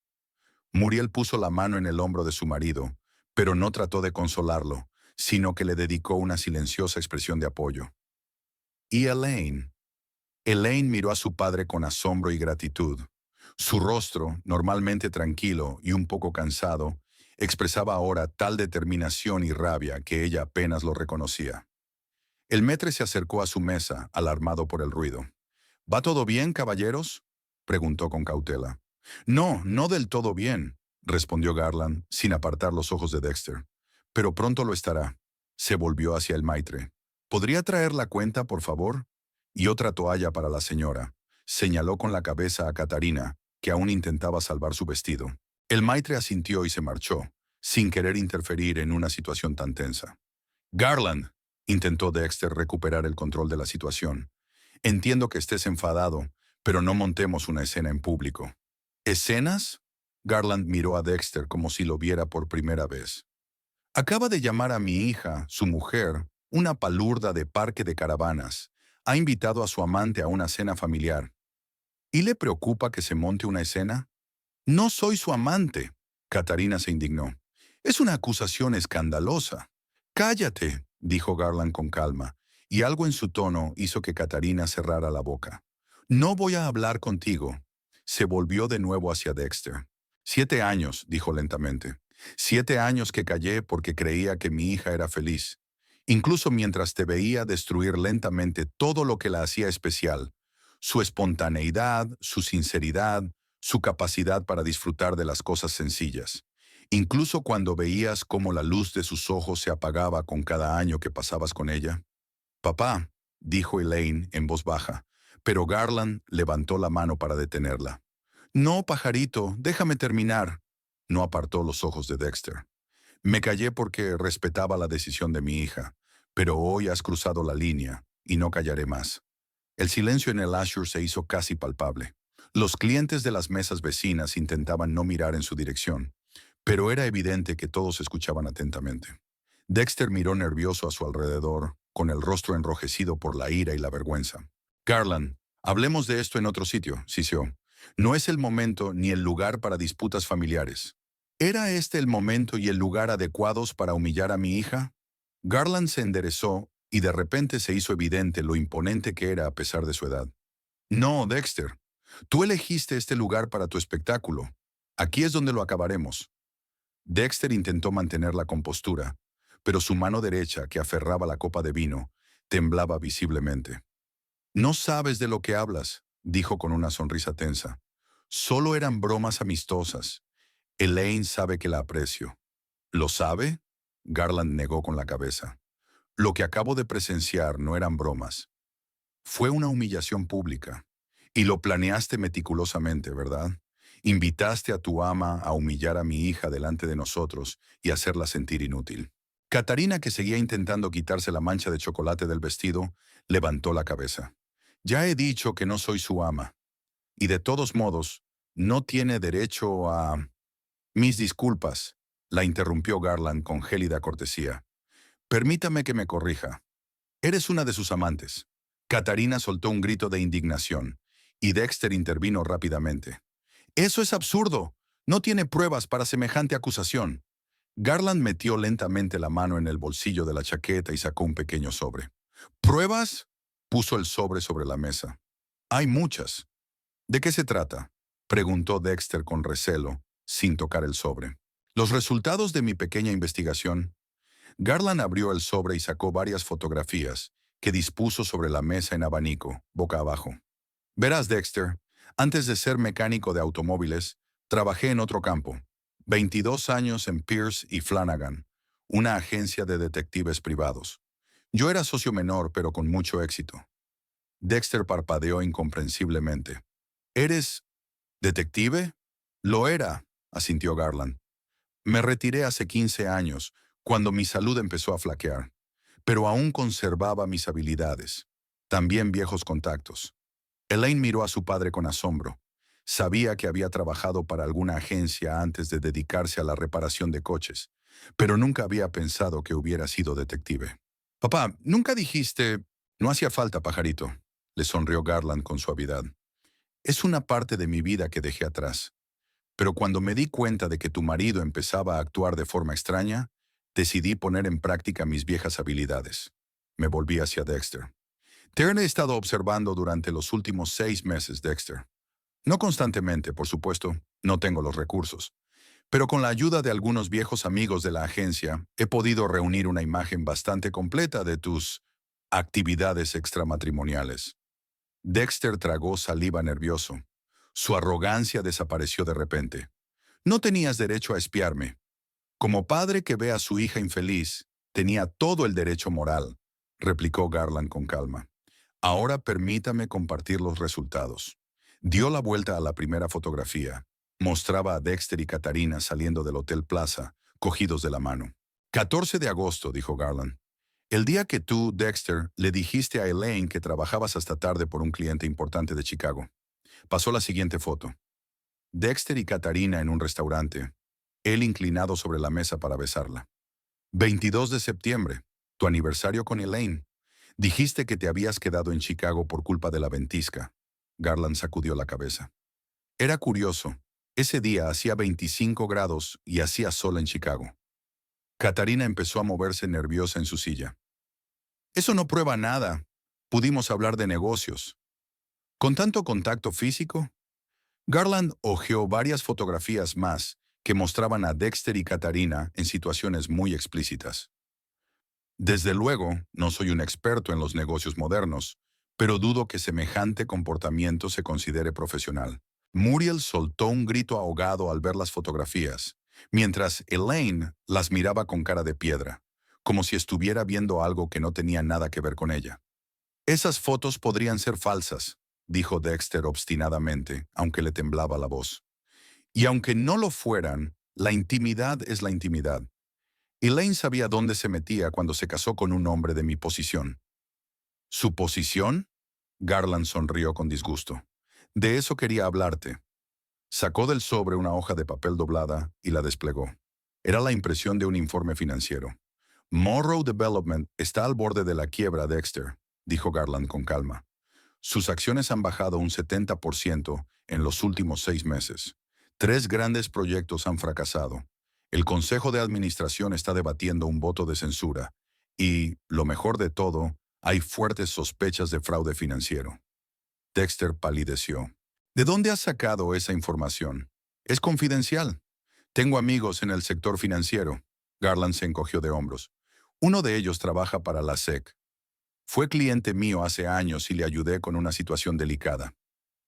Muriel puso la mano en el hombro de su marido, pero no trató de consolarlo, sino que le dedicó una silenciosa expresión de apoyo. ¿Y Elaine? Elaine miró a su padre con asombro y gratitud. Su rostro, normalmente tranquilo y un poco cansado, expresaba ahora tal determinación y rabia que ella apenas lo reconocía. El maître se acercó a su mesa, alarmado por el ruido. ¿Va todo bien, caballeros?, preguntó con cautela. No, no del todo bien, respondió Garland, sin apartar los ojos de Dexter. Pero pronto lo estará. Se volvió hacia el maître. ¿Podría traer la cuenta, por favor? Y otra toalla para la señora. Señaló con la cabeza a Katarina, que aún intentaba salvar su vestido. El maître asintió y se marchó, sin querer interferir en una situación tan tensa. Garland, intentó Dexter recuperar el control de la situación. Entiendo que estés enfadado, pero no montemos una escena en público. ¿Escenas? Garland miró a Dexter como si lo viera por primera vez. Acaba de llamar a mi hija, su mujer, una palurda de parque de caravanas. Ha invitado a su amante a una cena familiar. ¿Y le preocupa que se monte una escena? No soy su amante. Katarina se indignó. Es una acusación escandalosa. Cállate, dijo Garland con calma, y algo en su tono hizo que Katarina cerrara la boca. No voy a hablar contigo. Se volvió de nuevo hacia Dexter. 7 años, dijo lentamente. 7 años que callé porque creía que mi hija era feliz. Incluso mientras te veía destruir lentamente todo lo que la hacía especial. Su espontaneidad, su sinceridad, su capacidad para disfrutar de las cosas sencillas. Incluso cuando veías cómo la luz de sus ojos se apagaba con cada año que pasabas con ella. Papá, dijo Elaine en voz baja, pero Garland levantó la mano para detenerla. No, pajarito, déjame terminar. No apartó los ojos de Dexter. Me callé porque respetaba la decisión de mi hija, pero hoy has cruzado la línea y no callaré más. El silencio en el Azure se hizo casi palpable. Los clientes de las mesas vecinas intentaban no mirar en su dirección, pero era evidente que todos escuchaban atentamente. Dexter miró nervioso a su alrededor, con el rostro enrojecido por la ira y la vergüenza. Garland, hablemos de esto en otro sitio, siseó. No es el momento ni el lugar para disputas familiares. ¿Era este el momento y el lugar adecuados para humillar a mi hija? Garland se enderezó y de repente se hizo evidente lo imponente que era a pesar de su edad. No, Dexter, tú elegiste este lugar para tu espectáculo. Aquí es donde lo acabaremos. Dexter intentó mantener la compostura, pero su mano derecha, que aferraba la copa de vino, temblaba visiblemente. No sabes de lo que hablas, dijo con una sonrisa tensa. Solo eran bromas amistosas. Elaine sabe que la aprecio. ¿Lo sabe? Garland negó con la cabeza. Lo que acabo de presenciar no eran bromas. Fue una humillación pública. Y lo planeaste meticulosamente, ¿verdad? Invitaste a tu ama a humillar a mi hija delante de nosotros y hacerla sentir inútil. Katarina, que seguía intentando quitarse la mancha de chocolate del vestido, levantó la cabeza. Ya he dicho que no soy su ama. Y de todos modos, no tiene derecho a... Mis disculpas, la interrumpió Garland con gélida cortesía. Permítame que me corrija. Eres una de sus amantes. Katarina soltó un grito de indignación, y Dexter intervino rápidamente. Eso es absurdo. No tiene pruebas para semejante acusación. Garland metió lentamente la mano en el bolsillo de la chaqueta y sacó un pequeño sobre. ¿Pruebas? Puso el sobre la mesa. Hay muchas. ¿De qué se trata?, preguntó Dexter con recelo, sin tocar el sobre. Los resultados de mi pequeña investigación. Garland abrió el sobre y sacó varias fotografías que dispuso sobre la mesa en abanico, boca abajo. Verás, Dexter, antes de ser mecánico de automóviles, trabajé en otro campo. 22 años en Pierce y Flanagan, una agencia de detectives privados. Yo era socio menor, pero con mucho éxito. Dexter parpadeó incomprensiblemente. ¿Eres detective? Lo era, asintió Garland. Me retiré hace 15 años, cuando mi salud empezó a flaquear, pero aún conservaba mis habilidades, también viejos contactos. Elaine miró a su padre con asombro. Sabía que había trabajado para alguna agencia antes de dedicarse a la reparación de coches, pero nunca había pensado que hubiera sido detective. Papá, nunca dijiste... No hacía falta, pajarito, le sonrió Garland con suavidad. Es una parte de mi vida que dejé atrás. Pero cuando me di cuenta de que tu marido empezaba a actuar de forma extraña, decidí poner en práctica mis viejas habilidades. Me volví hacia Dexter. Te he estado observando durante los últimos 6 meses, Dexter. No constantemente, por supuesto, no tengo los recursos. Pero con la ayuda de algunos viejos amigos de la agencia, he podido reunir una imagen bastante completa de tus actividades extramatrimoniales. Dexter tragó saliva nervioso. Su arrogancia desapareció de repente. No tenías derecho a espiarme. Como padre que ve a su hija infeliz, tenía todo el derecho moral, replicó Garland con calma. Ahora permítame compartir los resultados. Dio la vuelta a la primera fotografía. Mostraba a Dexter y Katarina saliendo del Hotel Plaza, cogidos de la mano. 14 de agosto, dijo Garland. El día que tú, Dexter, le dijiste a Elaine que trabajabas hasta tarde por un cliente importante de Chicago. Pasó la siguiente foto. Dexter y Katarina en un restaurante, él inclinado sobre la mesa para besarla. 22 de septiembre, tu aniversario con Elaine. Dijiste que te habías quedado en Chicago por culpa de la ventisca. Garland sacudió la cabeza. Era curioso. Ese día hacía 25 grados y hacía sol en Chicago. Katarina empezó a moverse nerviosa en su silla. Eso no prueba nada. Pudimos hablar de negocios. ¿Con tanto contacto físico? Garland hojeó varias fotografías más que mostraban a Dexter y Katarina en situaciones muy explícitas. Desde luego, no soy un experto en los negocios modernos, pero dudo que semejante comportamiento se considere profesional. Muriel soltó un grito ahogado al ver las fotografías, mientras Elaine las miraba con cara de piedra, como si estuviera viendo algo que no tenía nada que ver con ella. Esas fotos podrían ser falsas, dijo Dexter obstinadamente, aunque le temblaba la voz. Y aunque no lo fueran, la intimidad es la intimidad. Elaine sabía dónde se metía cuando se casó con un hombre de mi posición. ¿Su posición? Garland sonrió con disgusto. De eso quería hablarte. Sacó del sobre una hoja de papel doblada y la desplegó. Era la impresión de un informe financiero. Morrow Development está al borde de la quiebra, Dexter, dijo Garland con calma. Sus acciones han bajado un 70% en los últimos 6 meses. 3 grandes proyectos han fracasado. El Consejo de Administración está debatiendo un voto de censura. Y, lo mejor de todo, hay fuertes sospechas de fraude financiero. Dexter palideció. ¿De dónde has sacado esa información? Es confidencial. Tengo amigos en el sector financiero. Garland se encogió de hombros. Uno de ellos trabaja para la SEC. Fue cliente mío hace años y le ayudé con una situación delicada.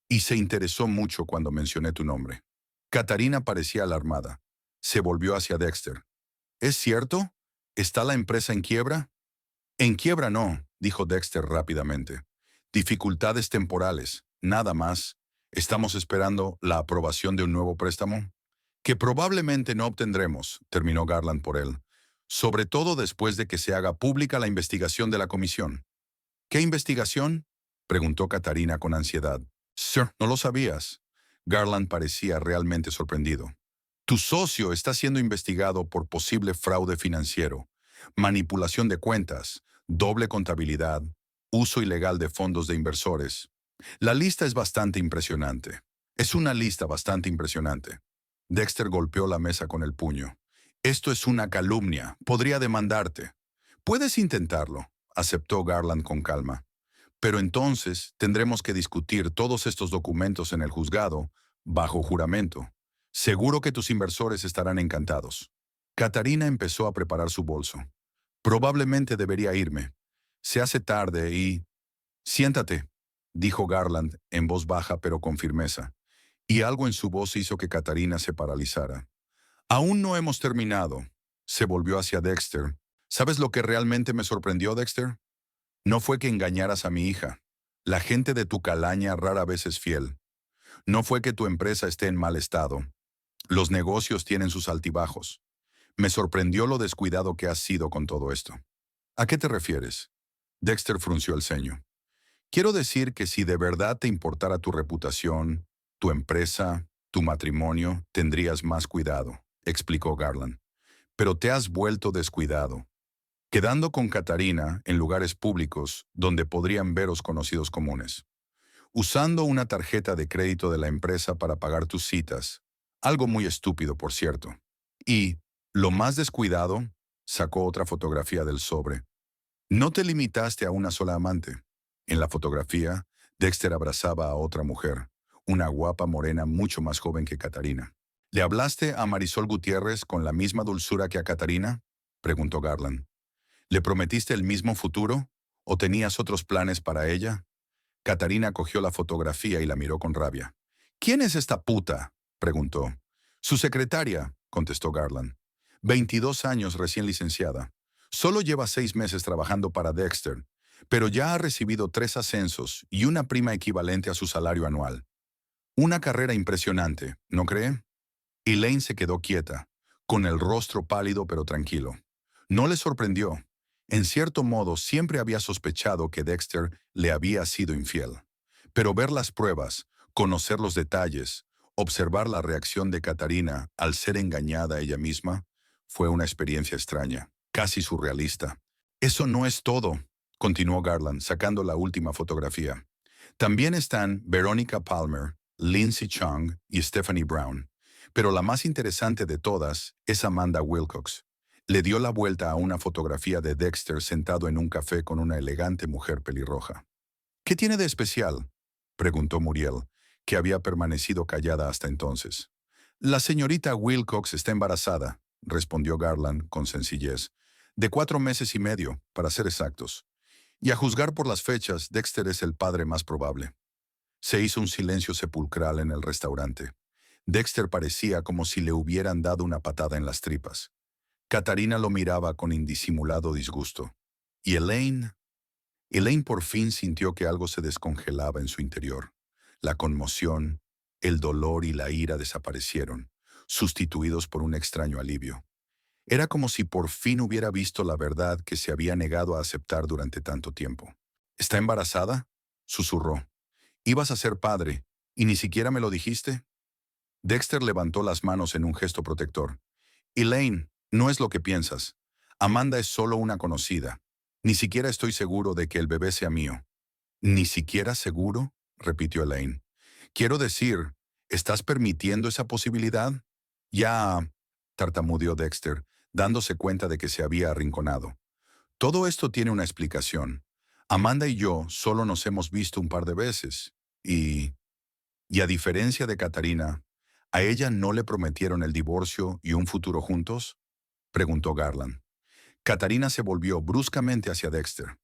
Y se interesó mucho cuando mencioné tu nombre. Katarina parecía alarmada. Se volvió hacia Dexter. ¿Es cierto? ¿Está la empresa en quiebra? En quiebra no, dijo Dexter rápidamente. Dificultades temporales, nada más. Estamos esperando la aprobación de un nuevo préstamo, que probablemente no obtendremos, terminó Garland por él, sobre todo después de que se haga pública la investigación de la comisión. ¿Qué investigación?, preguntó Katarina con ansiedad. Sir, ¿no lo sabías? Garland parecía realmente sorprendido. Tu socio está siendo investigado por posible fraude financiero, manipulación de cuentas, doble contabilidad, uso ilegal de fondos de inversores. La lista es bastante impresionante. Es una lista bastante impresionante. Dexter golpeó la mesa con el puño. Esto es una calumnia. Podría demandarte. Puedes intentarlo, aceptó Garland con calma. Pero entonces tendremos que discutir todos estos documentos en el juzgado, bajo juramento. Seguro que tus inversores estarán encantados. Catarina empezó a preparar su bolso. Probablemente debería irme. Se hace tarde y... Siéntate, dijo Garland en voz baja pero con firmeza, y algo en su voz hizo que Catarina se paralizara. Aún no hemos terminado. Se volvió hacia Dexter. ¿Sabes lo que realmente me sorprendió, Dexter? No fue que engañaras a mi hija. La gente de tu calaña rara vez es fiel. No fue que tu empresa esté en mal estado. Los negocios tienen sus altibajos. Me sorprendió lo descuidado que has sido con todo esto. ¿A qué te refieres? Dexter frunció el ceño. Quiero decir que si de verdad te importara tu reputación, tu empresa, tu matrimonio, tendrías más cuidado, explicó Garland. Pero te has vuelto descuidado, quedando con Catarina en lugares públicos donde podrían veros conocidos comunes, usando una tarjeta de crédito de la empresa para pagar tus citas, algo muy estúpido, por cierto. Y, lo más descuidado, sacó otra fotografía del sobre. No te limitaste a una sola amante. En la fotografía, Dexter abrazaba a otra mujer, una guapa morena mucho más joven que Catarina. ¿Le hablaste a Marisol Gutiérrez con la misma dulzura que a Catarina? Preguntó Garland. ¿Le prometiste el mismo futuro? ¿O tenías otros planes para ella? Catarina cogió la fotografía y la miró con rabia. ¿Quién es esta puta? Preguntó. Su secretaria, contestó Garland. 22 años recién licenciada. Solo lleva 6 meses trabajando para Dexter, pero ya ha recibido 3 ascensos y una prima equivalente a su salario anual. Una carrera impresionante, ¿no cree? Elaine se quedó quieta, con el rostro pálido pero tranquilo. No le sorprendió. En cierto modo, siempre había sospechado que Dexter le había sido infiel. Pero ver las pruebas, conocer los detalles, observar la reacción de Catarina al ser engañada ella misma, fue una experiencia extraña, casi surrealista. Eso no es todo, continuó Garland, sacando la última fotografía. También están Veronica Palmer, Lindsay Chung y Stephanie Brown. Pero la más interesante de todas es Amanda Wilcox. Le dio la vuelta a una fotografía de Dexter sentado en un café con una elegante mujer pelirroja. ¿Qué tiene de especial?, preguntó Muriel, que había permanecido callada hasta entonces. La señorita Wilcox está embarazada, respondió Garland con sencillez, de 4 meses y medio, para ser exactos. Y a juzgar por las fechas, Dexter es el padre más probable. Se hizo un silencio sepulcral en el restaurante. Dexter parecía como si le hubieran dado una patada en las tripas. Catarina lo miraba con indisimulado disgusto. ¿Y Elaine? Elaine por fin sintió que algo se descongelaba en su interior. La conmoción, el dolor y la ira desaparecieron, sustituidos por un extraño alivio. Era como si por fin hubiera visto la verdad que se había negado a aceptar durante tanto tiempo. ¿Está embarazada?, susurró. «Ibas a ser padre, ¿y ni siquiera me lo dijiste?» Dexter levantó las manos en un gesto protector. «Elaine, no es lo que piensas. Amanda es solo una conocida. Ni siquiera estoy seguro de que el bebé sea mío». «¿Ni siquiera seguro?», repitió Elaine. «Quiero decir, ¿estás permitiendo esa posibilidad?» «Ya», tartamudeó Dexter, dándose cuenta de que se había arrinconado. «Todo esto tiene una explicación. Amanda y yo solo nos hemos visto un par de veces. Y a diferencia de Catarina, ¿a ella no le prometieron el divorcio y un futuro juntos?», preguntó Garland. Catarina se volvió bruscamente hacia Dexter.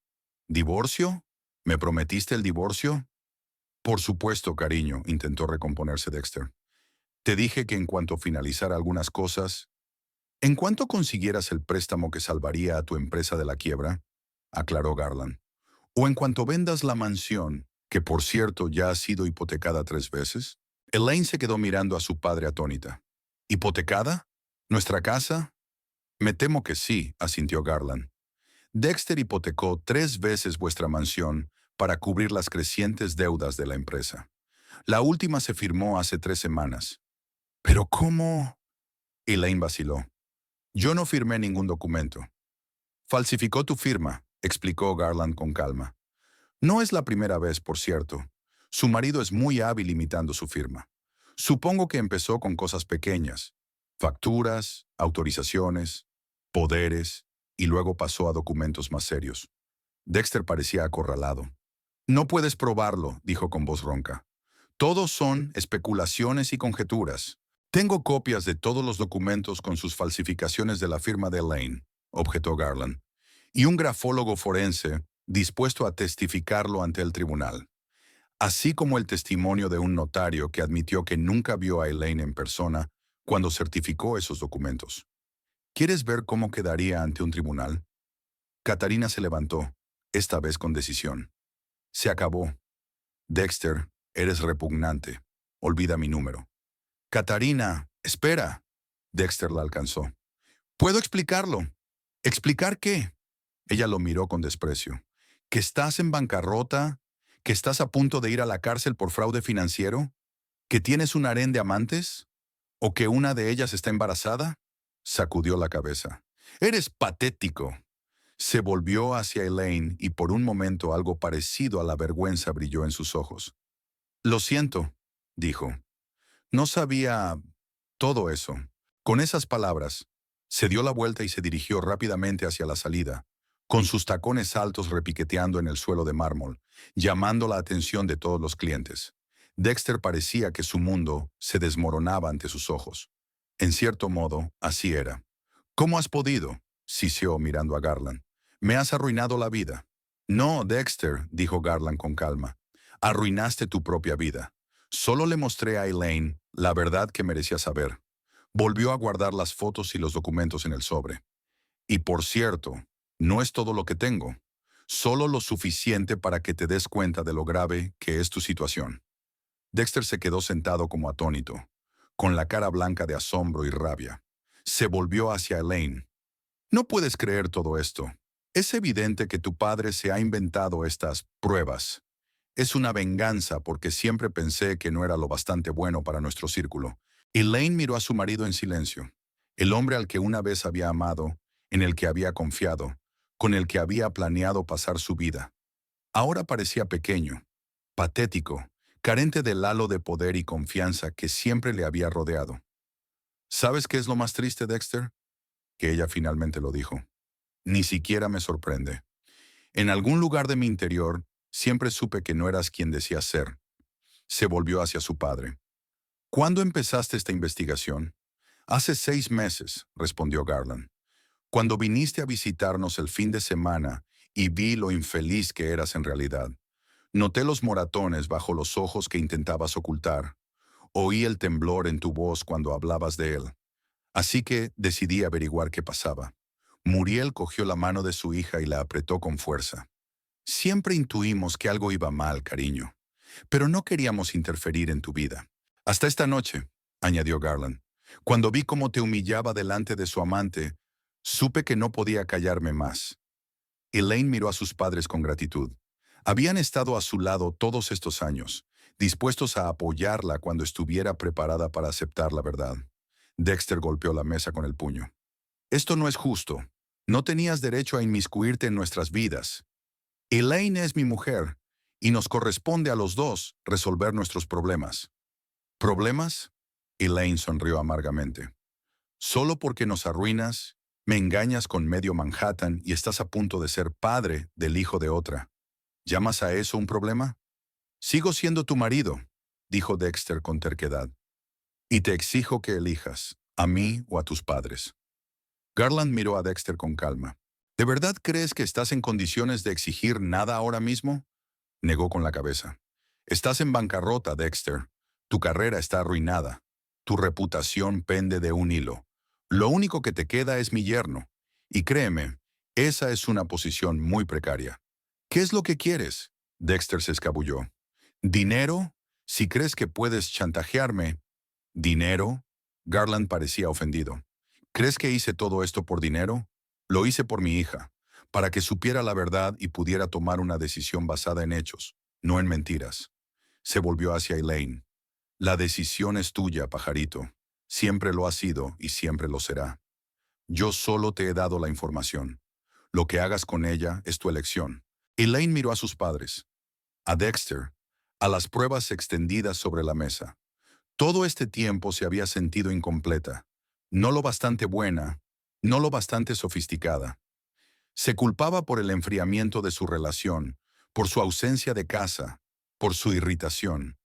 «¿Divorcio? ¿Me prometiste el divorcio?» «Por supuesto, cariño», intentó recomponerse Dexter. «Te dije que en cuanto finalizara algunas cosas, en cuanto consiguieras el préstamo que salvaría a tu empresa de la quiebra», aclaró Garland, «o en cuanto vendas la mansión, que por cierto ya ha sido hipotecada 3 veces». Elaine se quedó mirando a su padre atónita. «¿Hipotecada? ¿Nuestra casa?» «Me temo que sí», asintió Garland. «Dexter hipotecó 3 veces vuestra mansión para cubrir las crecientes deudas de la empresa. La última se firmó hace 3 semanas. ¿Pero cómo? Elaine vaciló. Yo no firmé ningún documento. Falsificó tu firma, explicó Garland con calma. No es la primera vez, por cierto. Su marido es muy hábil imitando su firma. Supongo que empezó con cosas pequeñas, facturas, autorizaciones, poderes, y luego pasó a documentos más serios. Dexter parecía acorralado. No puedes probarlo, dijo con voz ronca. Todos son especulaciones y conjeturas. Tengo copias de todos los documentos con sus falsificaciones de la firma de Elaine, objetó Garland, y un grafólogo forense dispuesto a testificarlo ante el tribunal, así como el testimonio de un notario que admitió que nunca vio a Elaine en persona cuando certificó esos documentos. ¿Quieres ver cómo quedaría ante un tribunal? Catarina se levantó, esta vez con decisión. Se acabó. Dexter, eres repugnante. Olvida mi número. Catarina, espera. Dexter la alcanzó. ¿Puedo explicarlo? ¿Explicar qué? Ella lo miró con desprecio. ¿Que estás en bancarrota? ¿Que estás a punto de ir a la cárcel por fraude financiero? ¿Que tienes un harén de amantes? ¿O que una de ellas está embarazada? Sacudió la cabeza. Eres patético. Se volvió hacia Elaine y por un momento algo parecido a la vergüenza brilló en sus ojos. Lo siento, dijo. No sabía todo eso. Con esas palabras, se dio la vuelta y se dirigió rápidamente hacia la salida, con sus tacones altos repiqueteando en el suelo de mármol, llamando la atención de todos los clientes. Dexter parecía que su mundo se desmoronaba ante sus ojos. En cierto modo, así era. ¿Cómo has podido? Siseó mirando a Garland. Me has arruinado la vida. No, Dexter, dijo Garland con calma. Arruinaste tu propia vida. Solo le mostré a Elaine la verdad que merecía saber. Volvió a guardar las fotos y los documentos en el sobre. Y por cierto, no es todo lo que tengo. Solo lo suficiente para que te des cuenta de lo grave que es tu situación. Dexter se quedó sentado como atónito, con la cara blanca de asombro y rabia. Se volvió hacia Elaine. No puedes creer todo esto. Es evidente que tu padre se ha inventado estas pruebas. Es una venganza porque siempre pensé que no era lo bastante bueno para nuestro círculo. Elaine miró a su marido en silencio. El hombre al que una vez había amado, en el que había confiado, con el que había planeado pasar su vida. Ahora parecía pequeño, patético, carente del halo de poder y confianza que siempre le había rodeado. ¿Sabes qué es lo más triste, Dexter? Que ella finalmente lo dijo. Ni siquiera me sorprende. En algún lugar de mi interior, siempre supe que no eras quien decías ser. Se volvió hacia su padre. ¿Cuándo empezaste esta investigación? Hace 6 meses, respondió Garland. Cuando viniste a visitarnos el fin de semana y vi lo infeliz que eras en realidad. Noté los moratones bajo los ojos que intentabas ocultar. Oí el temblor en tu voz cuando hablabas de él. Así que decidí averiguar qué pasaba. Muriel cogió la mano de su hija y la apretó con fuerza. Siempre intuimos que algo iba mal, cariño, pero no queríamos interferir en tu vida. Hasta esta noche, añadió Garland, cuando vi cómo te humillaba delante de su amante, supe que no podía callarme más. Elaine miró a sus padres con gratitud. Habían estado a su lado todos estos años, dispuestos a apoyarla cuando estuviera preparada para aceptar la verdad. Dexter golpeó la mesa con el puño. Esto no es justo. No tenías derecho a inmiscuirte en nuestras vidas. Elaine es mi mujer, y nos corresponde a los dos resolver nuestros problemas. ¿Problemas? Elaine sonrió amargamente. Solo porque nos arruinas, me engañas con medio Manhattan y estás a punto de ser padre del hijo de otra. ¿Llamas a eso un problema? Sigo siendo tu marido, dijo Dexter con terquedad. Y te exijo que elijas, a mí o a tus padres. Garland miró a Dexter con calma. ¿De verdad crees que estás en condiciones de exigir nada ahora mismo? Negó con la cabeza. Estás en bancarrota, Dexter. Tu carrera está arruinada. Tu reputación pende de un hilo. Lo único que te queda es mi yerno. Y créeme, esa es una posición muy precaria. ¿Qué es lo que quieres? Dexter se escabulló. ¿Dinero? Si crees que puedes chantajearme. ¿Dinero? Garland parecía ofendido. ¿Crees que hice todo esto por dinero? Lo hice por mi hija, para que supiera la verdad y pudiera tomar una decisión basada en hechos, no en mentiras. Se volvió hacia Elaine. La decisión es tuya, pajarito. Siempre lo ha sido y siempre lo será. Yo solo te he dado la información. Lo que hagas con ella es tu elección. Elaine miró a sus padres, a Dexter, a las pruebas extendidas sobre la mesa. Todo este tiempo se había sentido incompleta, no lo bastante buena, no lo bastante sofisticada. Se culpaba por el enfriamiento de su relación, por su ausencia de casa, por su irritación.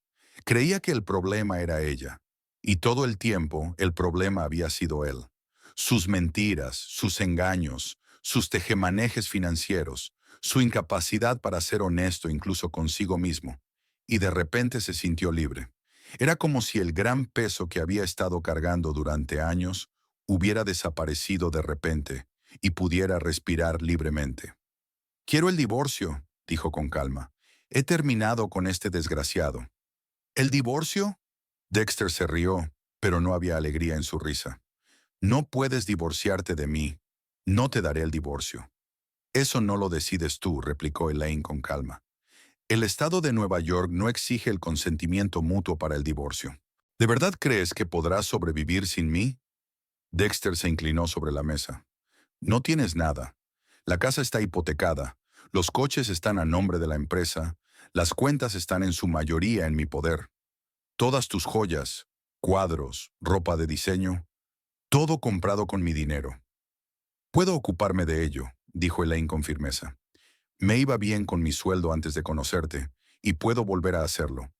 Creía que el problema era ella, y todo el tiempo el problema había sido él. Sus mentiras, sus engaños, sus tejemanejes financieros, su incapacidad para ser honesto incluso consigo mismo. Y de repente se sintió libre. Era como si el gran peso que había estado cargando durante años hubiera desaparecido de repente y pudiera respirar libremente. «Quiero el divorcio», dijo con calma. «He terminado con este desgraciado». «¿El divorcio?». Dexter se rió, pero no había alegría en su risa. «No puedes divorciarte de mí. No te daré el divorcio». «Eso no lo decides tú», replicó Elaine con calma. «El estado de Nueva York no exige el consentimiento mutuo para el divorcio». «¿De verdad crees que podrás sobrevivir sin mí?». Dexter se inclinó sobre la mesa. «No tienes nada. La casa está hipotecada. Los coches están a nombre de la empresa. Las cuentas están en su mayoría en mi poder. Todas tus joyas, cuadros, ropa de diseño, todo comprado con mi dinero. Puedo ocuparme de ello», dijo Elaine con firmeza. «Me iba bien con mi sueldo antes de conocerte, y puedo volver a hacerlo».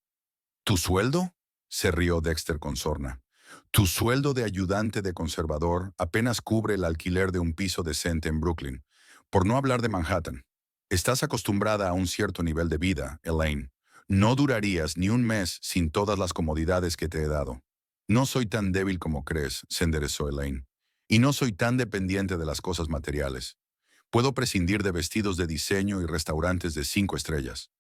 «¿Tu sueldo?», se rió Dexter con sorna. «Tu sueldo de ayudante de conservador apenas cubre el alquiler de un piso decente en Brooklyn, por no hablar de Manhattan. Estás acostumbrada a un cierto nivel de vida, Elaine. No durarías ni un mes sin todas las comodidades que te he dado». «No soy tan débil como crees», se enderezó Elaine. «Y no soy tan dependiente de las cosas materiales. Puedo prescindir de vestidos de diseño y restaurantes de 5 estrellas».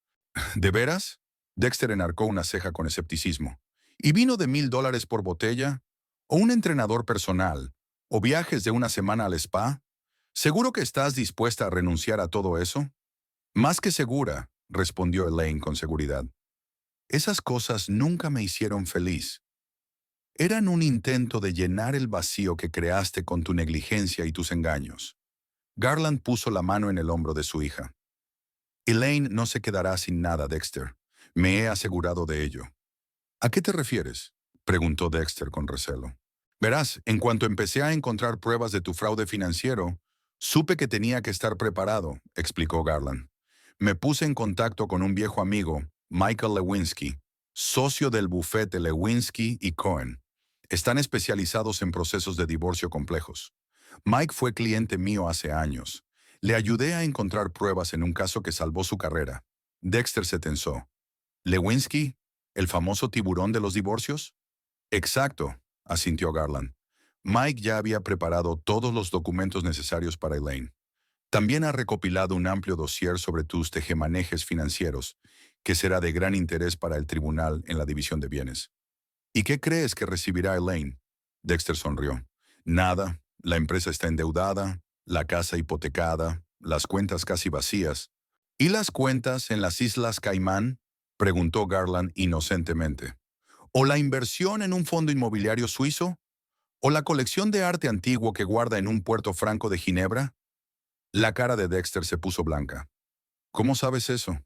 «¿De veras?». Dexter enarcó una ceja con escepticismo. «¿Y vino de $1000 por botella? ¿O un entrenador personal? ¿O viajes de una semana al spa? ¿Seguro que estás dispuesta a renunciar a todo eso?». «Más que segura», respondió Elaine con seguridad. «Esas cosas nunca me hicieron feliz. Eran un intento de llenar el vacío que creaste con tu negligencia y tus engaños». Garland puso la mano en el hombro de su hija. «Elaine no se quedará sin nada, Dexter. Me he asegurado de ello». «¿A qué te refieres?», preguntó Dexter con recelo. «Verás, en cuanto empecé a encontrar pruebas de tu fraude financiero, supe que tenía que estar preparado», explicó Garland. «Me puse en contacto con un viejo amigo, Michael Lewinsky, socio del bufete Lewinsky y Cohen. Están especializados en procesos de divorcio complejos. Mike fue cliente mío hace años. Le ayudé a encontrar pruebas en un caso que salvó su carrera». Dexter se tensó. «¿Lewinsky? ¿El famoso tiburón de los divorcios?». «Exacto», asintió Garland. «Mike ya había preparado todos los documentos necesarios para Elaine. También ha recopilado un amplio dossier sobre tus tejemanejes financieros, que será de gran interés para el tribunal en la división de bienes». «¿Y qué crees que recibirá Elaine?». Dexter sonrió. «Nada. La empresa está endeudada, la casa hipotecada, las cuentas casi vacías». «¿Y las cuentas en las Islas Caimán?», preguntó Garland inocentemente. «¿O la inversión en un fondo inmobiliario suizo? ¿O la colección de arte antiguo que guarda en un puerto franco de Ginebra?». La cara de Dexter se puso blanca. «¿Cómo sabes eso?».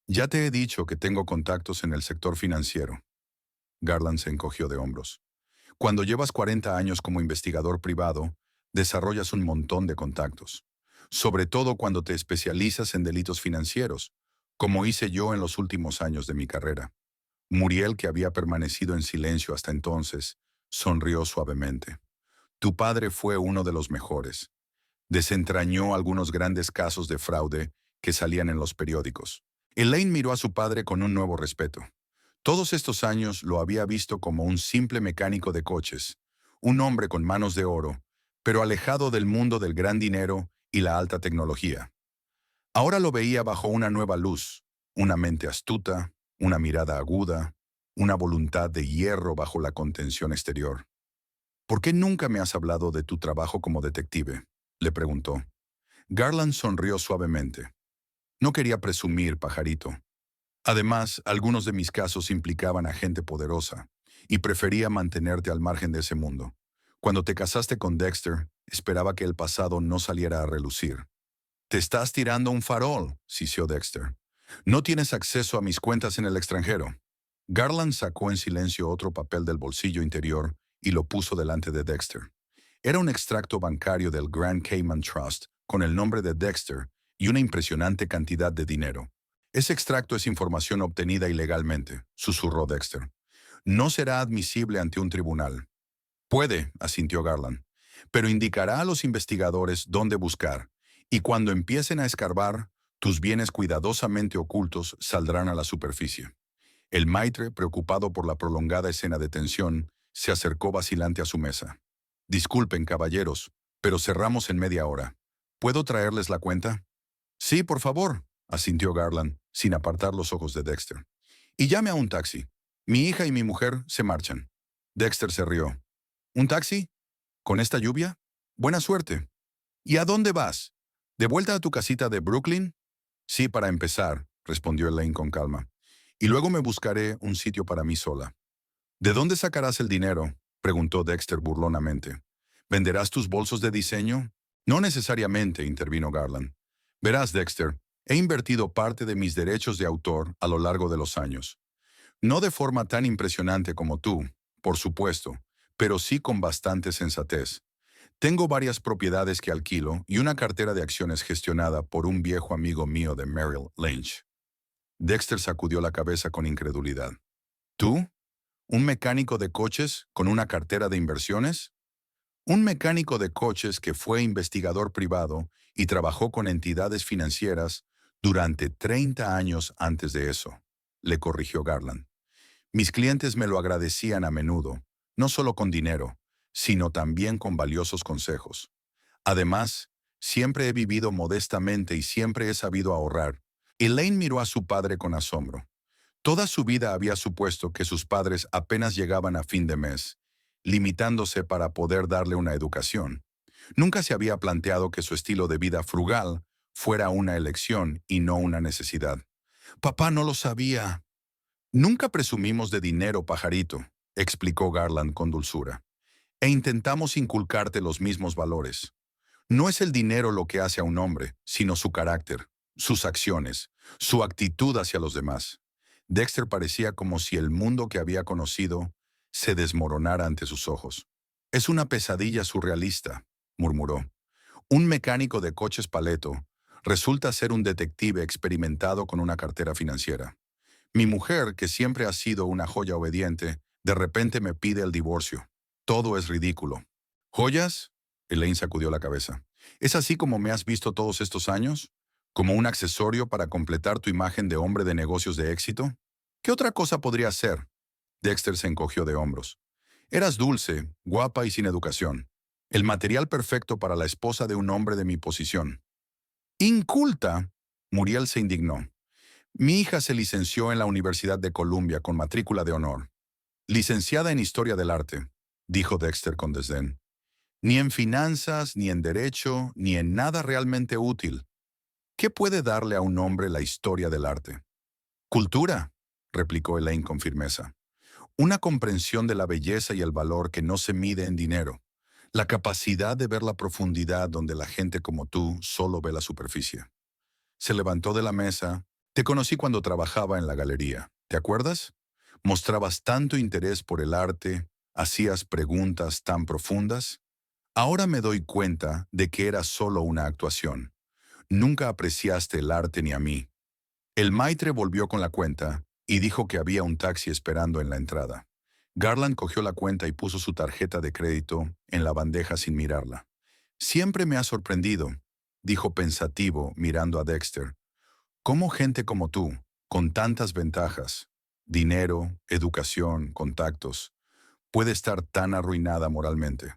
«Ya te he dicho que tengo contactos en el sector financiero». Garland se encogió de hombros. «Cuando llevas 40 años como investigador privado, desarrollas un montón de contactos. Sobre todo cuando te especializas en delitos financieros, como hice yo en los últimos años de mi carrera». Muriel, que había permanecido en silencio hasta entonces, sonrió suavemente. «Tu padre fue uno de los mejores. Desentrañó algunos grandes casos de fraude que salían en los periódicos». Elaine miró a su padre con un nuevo respeto. Todos estos años lo había visto como un simple mecánico de coches, un hombre con manos de oro, pero alejado del mundo del gran dinero y la alta tecnología. Ahora lo veía bajo una nueva luz, una mente astuta, una mirada aguda, una voluntad de hierro bajo la contención exterior. «¿Por qué nunca me has hablado de tu trabajo como detective?», le preguntó. Garland sonrió suavemente. «No quería presumir, pajarito. Además, algunos de mis casos implicaban a gente poderosa, y prefería mantenerte al margen de ese mundo. Cuando te casaste con Dexter, esperaba que el pasado no saliera a relucir. Te estás tirando un farol, sisió Dexter. No tienes acceso a mis cuentas en el extranjero. Garland sacó en silencio otro papel del bolsillo interior y lo puso delante de Dexter. Era un extracto bancario del Grand Cayman Trust con el nombre de Dexter y una impresionante cantidad de dinero. Ese extracto es información obtenida ilegalmente, susurró Dexter. No será admisible ante un tribunal. Puede, asintió Garland, pero indicará a los investigadores dónde buscar, y cuando empiecen a escarbar, tus bienes cuidadosamente ocultos saldrán a la superficie. El maitre, preocupado por la prolongada escena de tensión, se acercó vacilante a su mesa. Disculpen, caballeros, pero cerramos en media hora. ¿Puedo traerles la cuenta? Sí, por favor, asintió Garland, sin apartar los ojos de Dexter. Y llame a un taxi. Mi hija y mi mujer se marchan. Dexter se rió. ¿Un taxi? ¿Con esta lluvia? Buena suerte. ¿Y a dónde vas? ¿De vuelta a tu casita de Brooklyn? Sí, para empezar, respondió Elaine con calma. Y luego me buscaré un sitio para mí sola. ¿De dónde sacarás el dinero? Preguntó Dexter burlonamente. ¿Venderás tus bolsos de diseño? No necesariamente, intervino Garland. Verás, Dexter, he invertido parte de mis derechos de autor a lo largo de los años. No de forma tan impresionante como tú, por supuesto, pero sí con bastante sensatez. Tengo varias propiedades que alquilo y una cartera de acciones gestionada por un viejo amigo mío de Merrill Lynch. Dexter sacudió la cabeza con incredulidad. ¿Tú? ¿Un mecánico de coches con una cartera de inversiones? Un mecánico de coches que fue investigador privado y trabajó con entidades financieras durante 30 años antes de eso, le corrigió Garland. Mis clientes me lo agradecían a menudo, no solo con dinero, sino también con valiosos consejos. Además, siempre he vivido modestamente y siempre he sabido ahorrar. Elaine miró a su padre con asombro. Toda su vida había supuesto que sus padres apenas llegaban a fin de mes, limitándose para poder darle una educación. Nunca se había planteado que su estilo de vida frugal fuera una elección y no una necesidad. Papá no lo sabía. Nunca presumimos de dinero, pajarito, explicó Garland con dulzura. E intentamos inculcarte los mismos valores. No es el dinero lo que hace a un hombre, sino su carácter, sus acciones, su actitud hacia los demás. Dexter parecía como si el mundo que había conocido se desmoronara ante sus ojos. Es una pesadilla surrealista, murmuró. Un mecánico de coches paleto resulta ser un detective experimentado con una cartera financiera. Mi mujer, que siempre ha sido una joya obediente, de repente me pide el divorcio. Todo es ridículo. ¿Joyas? Elaine sacudió la cabeza. ¿Es así como me has visto todos estos años? ¿Como un accesorio para completar tu imagen de hombre de negocios de éxito? ¿Qué otra cosa podría ser? Dexter se encogió de hombros. Eras dulce, guapa y sin educación. El material perfecto para la esposa de un hombre de mi posición. ¡Inculta! Muriel se indignó. Mi hija se licenció en la Universidad de Columbia con matrícula de honor. Licenciada en Historia del Arte, dijo Dexter con desdén. Ni en finanzas, ni en derecho, ni en nada realmente útil. ¿Qué puede darle a un hombre la historia del arte? Cultura, replicó Elaine con firmeza. Una comprensión de la belleza y el valor que no se mide en dinero. La capacidad de ver la profundidad donde la gente como tú solo ve la superficie. Se levantó de la mesa. Te conocí cuando trabajaba en la galería. ¿Te acuerdas? Mostrabas tanto interés por el arte, hacías preguntas tan profundas. Ahora me doy cuenta de que era solo una actuación. Nunca apreciaste el arte ni a mí. El maitre volvió con la cuenta y dijo que había un taxi esperando en la entrada. Garland cogió la cuenta y puso su tarjeta de crédito en la bandeja sin mirarla. Siempre me ha sorprendido, dijo pensativo mirando a Dexter, cómo gente como tú, con tantas ventajas, dinero, educación, contactos, puede estar tan arruinada moralmente.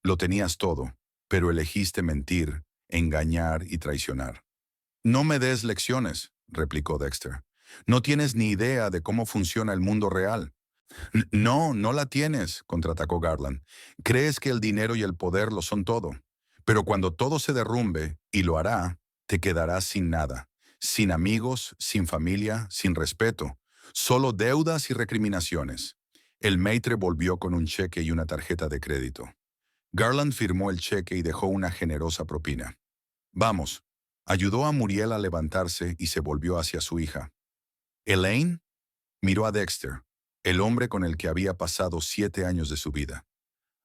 Lo tenías todo, pero elegiste mentir, engañar y traicionar. No me des lecciones, replicó Dexter. No tienes ni idea de cómo funciona el mundo real. No, no la tienes, contraatacó Garland. Crees que el dinero y el poder lo son todo. Pero cuando todo se derrumbe, y lo hará, te quedarás sin nada. Sin amigos, sin familia, sin respeto. Solo deudas y recriminaciones. El maitre volvió con un cheque y una tarjeta de crédito. Garland firmó el cheque y dejó una generosa propina. Vamos. Ayudó a Muriel a levantarse y se volvió hacia su hija. Elaine miró a Dexter, el hombre con el que había pasado 7 años de su vida.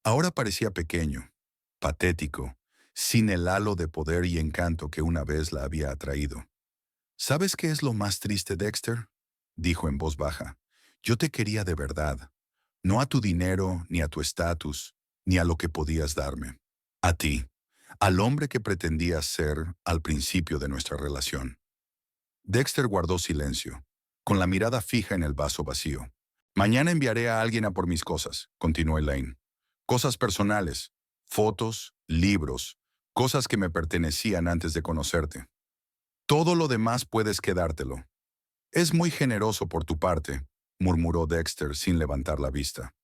Ahora parecía pequeño, patético, sin el halo de poder y encanto que una vez la había atraído. ¿Sabes qué es lo más triste, Dexter?, dijo en voz baja. Yo te quería de verdad, no a tu dinero, ni a tu estatus, ni a lo que podías darme. A ti, al hombre que pretendías ser al principio de nuestra relación. Dexter guardó silencio, con la mirada fija en el vaso vacío. Mañana enviaré a alguien a por mis cosas, continuó Elaine. Cosas personales, fotos, libros, cosas que me pertenecían antes de conocerte. Todo lo demás puedes quedártelo. Es muy generoso por tu parte, murmuró Dexter sin levantar la vista.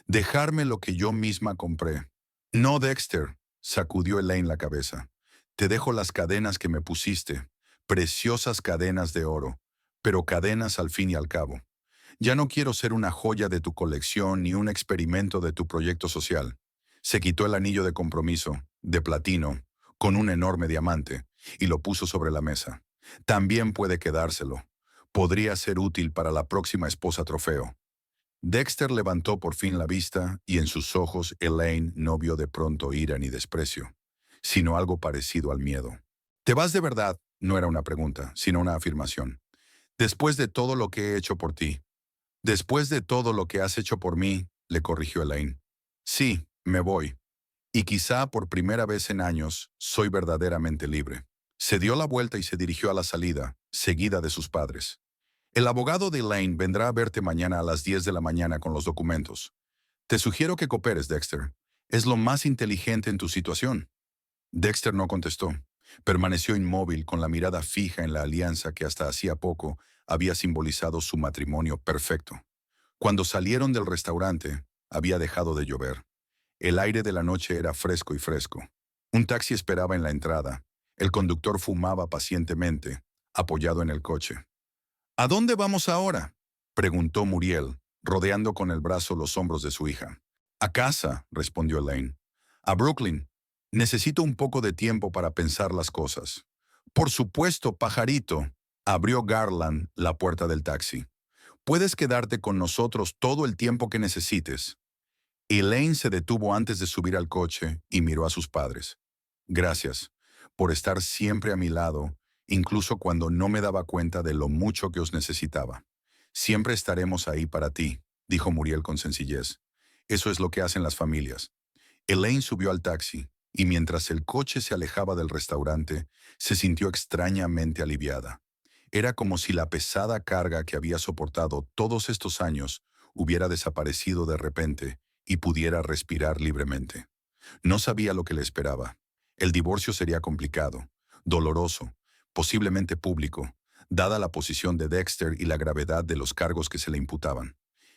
Dejarme lo que yo misma compré. No, Dexter, sacudió Elaine la cabeza. Te dejo las cadenas que me pusiste, preciosas cadenas de oro, pero cadenas al fin y al cabo. Ya no quiero ser una joya de tu colección ni un experimento de tu proyecto social. Se quitó el anillo de compromiso, de platino, con un enorme diamante, y lo puso sobre la mesa. También puede quedárselo. Podría ser útil para la próxima esposa trofeo. Dexter levantó por fin la vista y en sus ojos Elaine no vio de pronto ira ni desprecio, sino algo parecido al miedo. ¿Te vas de verdad? No era una pregunta, sino una afirmación. Después de todo lo que he hecho por ti. Después de todo lo que has hecho por mí, le corrigió Elaine. Sí, me voy. Y quizá por primera vez en años soy verdaderamente libre. Se dio la vuelta y se dirigió a la salida, seguida de sus padres. El abogado de Elaine vendrá a verte mañana a las 10 de la mañana con los documentos. Te sugiero que cooperes, Dexter. Es lo más inteligente en tu situación. Dexter no contestó. Permaneció inmóvil con la mirada fija en la alianza que hasta hacía poco había simbolizado su matrimonio perfecto. Cuando salieron del restaurante, había dejado de llover. El aire de la noche era fresco y fresco. Un taxi esperaba en la entrada. El conductor fumaba pacientemente, apoyado en el coche. ¿A dónde vamos ahora?, preguntó Muriel, rodeando con el brazo los hombros de su hija. A casa, respondió Elaine. A Brooklyn. Necesito un poco de tiempo para pensar las cosas. Por supuesto, pajarito, abrió Garland la puerta del taxi. Puedes quedarte con nosotros todo el tiempo que necesites. Elaine se detuvo antes de subir al coche y miró a sus padres. Gracias por estar siempre a mi lado, incluso cuando no me daba cuenta de lo mucho que os necesitaba. Siempre estaremos ahí para ti, dijo Muriel con sencillez. Eso es lo que hacen las familias. Elaine subió al taxi, y mientras el coche se alejaba del restaurante, se sintió extrañamente aliviada. Era como si la pesada carga que había soportado todos estos años hubiera desaparecido de repente y pudiera respirar libremente. No sabía lo que le esperaba. El divorcio sería complicado, doloroso, posiblemente público, dada la posición de Dexter y la gravedad de los cargos que se le imputaban.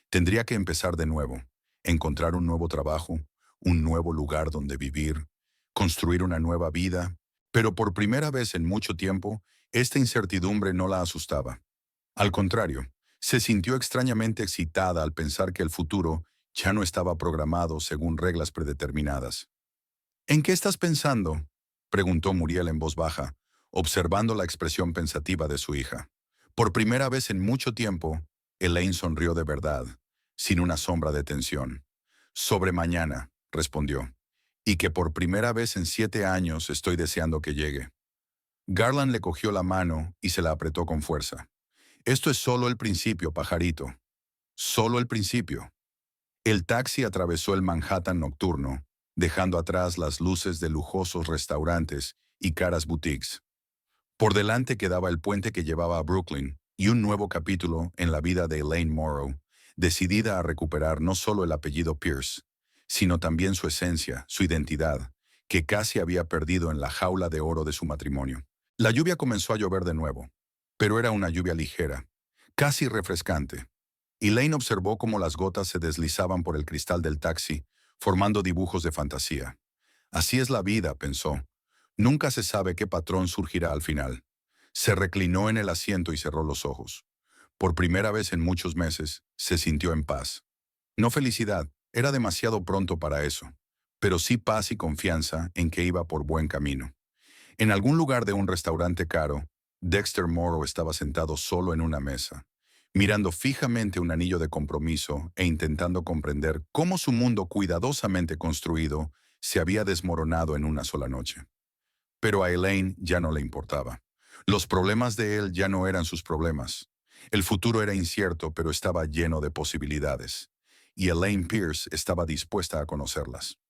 Tendría que empezar de nuevo, encontrar un nuevo trabajo, un nuevo lugar donde vivir, construir una nueva vida, pero por primera vez en mucho tiempo, esta incertidumbre no la asustaba. Al contrario, se sintió extrañamente excitada al pensar que el futuro ya no estaba programado según reglas predeterminadas. ¿En qué estás pensando?, preguntó Muriel en voz baja, observando la expresión pensativa de su hija. Por primera vez en mucho tiempo, Elaine sonrió de verdad, sin una sombra de tensión. Sobre mañana, respondió, y que por primera vez en 7 años estoy deseando que llegue. Garland le cogió la mano y se la apretó con fuerza. Esto es solo el principio, pajarito. Solo el principio. El taxi atravesó el Manhattan nocturno, dejando atrás las luces de lujosos restaurantes y caras boutiques. Por delante quedaba el puente que llevaba a Brooklyn y un nuevo capítulo en la vida de Elaine Morrow, decidida a recuperar no solo el apellido Pierce, sino también su esencia, su identidad, que casi había perdido en la jaula de oro de su matrimonio. La lluvia comenzó a llover de nuevo, pero era una lluvia ligera, casi refrescante. Elaine observó cómo las gotas se deslizaban por el cristal del taxi, formando dibujos de fantasía. Así es la vida, pensó. Nunca se sabe qué patrón surgirá al final. Se reclinó en el asiento y cerró los ojos. Por primera vez en muchos meses, se sintió en paz. No felicidad, era demasiado pronto para eso, pero sí paz y confianza en que iba por buen camino. En algún lugar de un restaurante caro, Dexter Morrow estaba sentado solo en una mesa, mirando fijamente un anillo de compromiso e intentando comprender cómo su mundo cuidadosamente construido se había desmoronado en una sola noche. Pero a Elaine ya no le importaba. Los problemas de él ya no eran sus problemas. El futuro era incierto, pero estaba lleno de posibilidades. Y Elaine Pierce estaba dispuesta a conocerlas.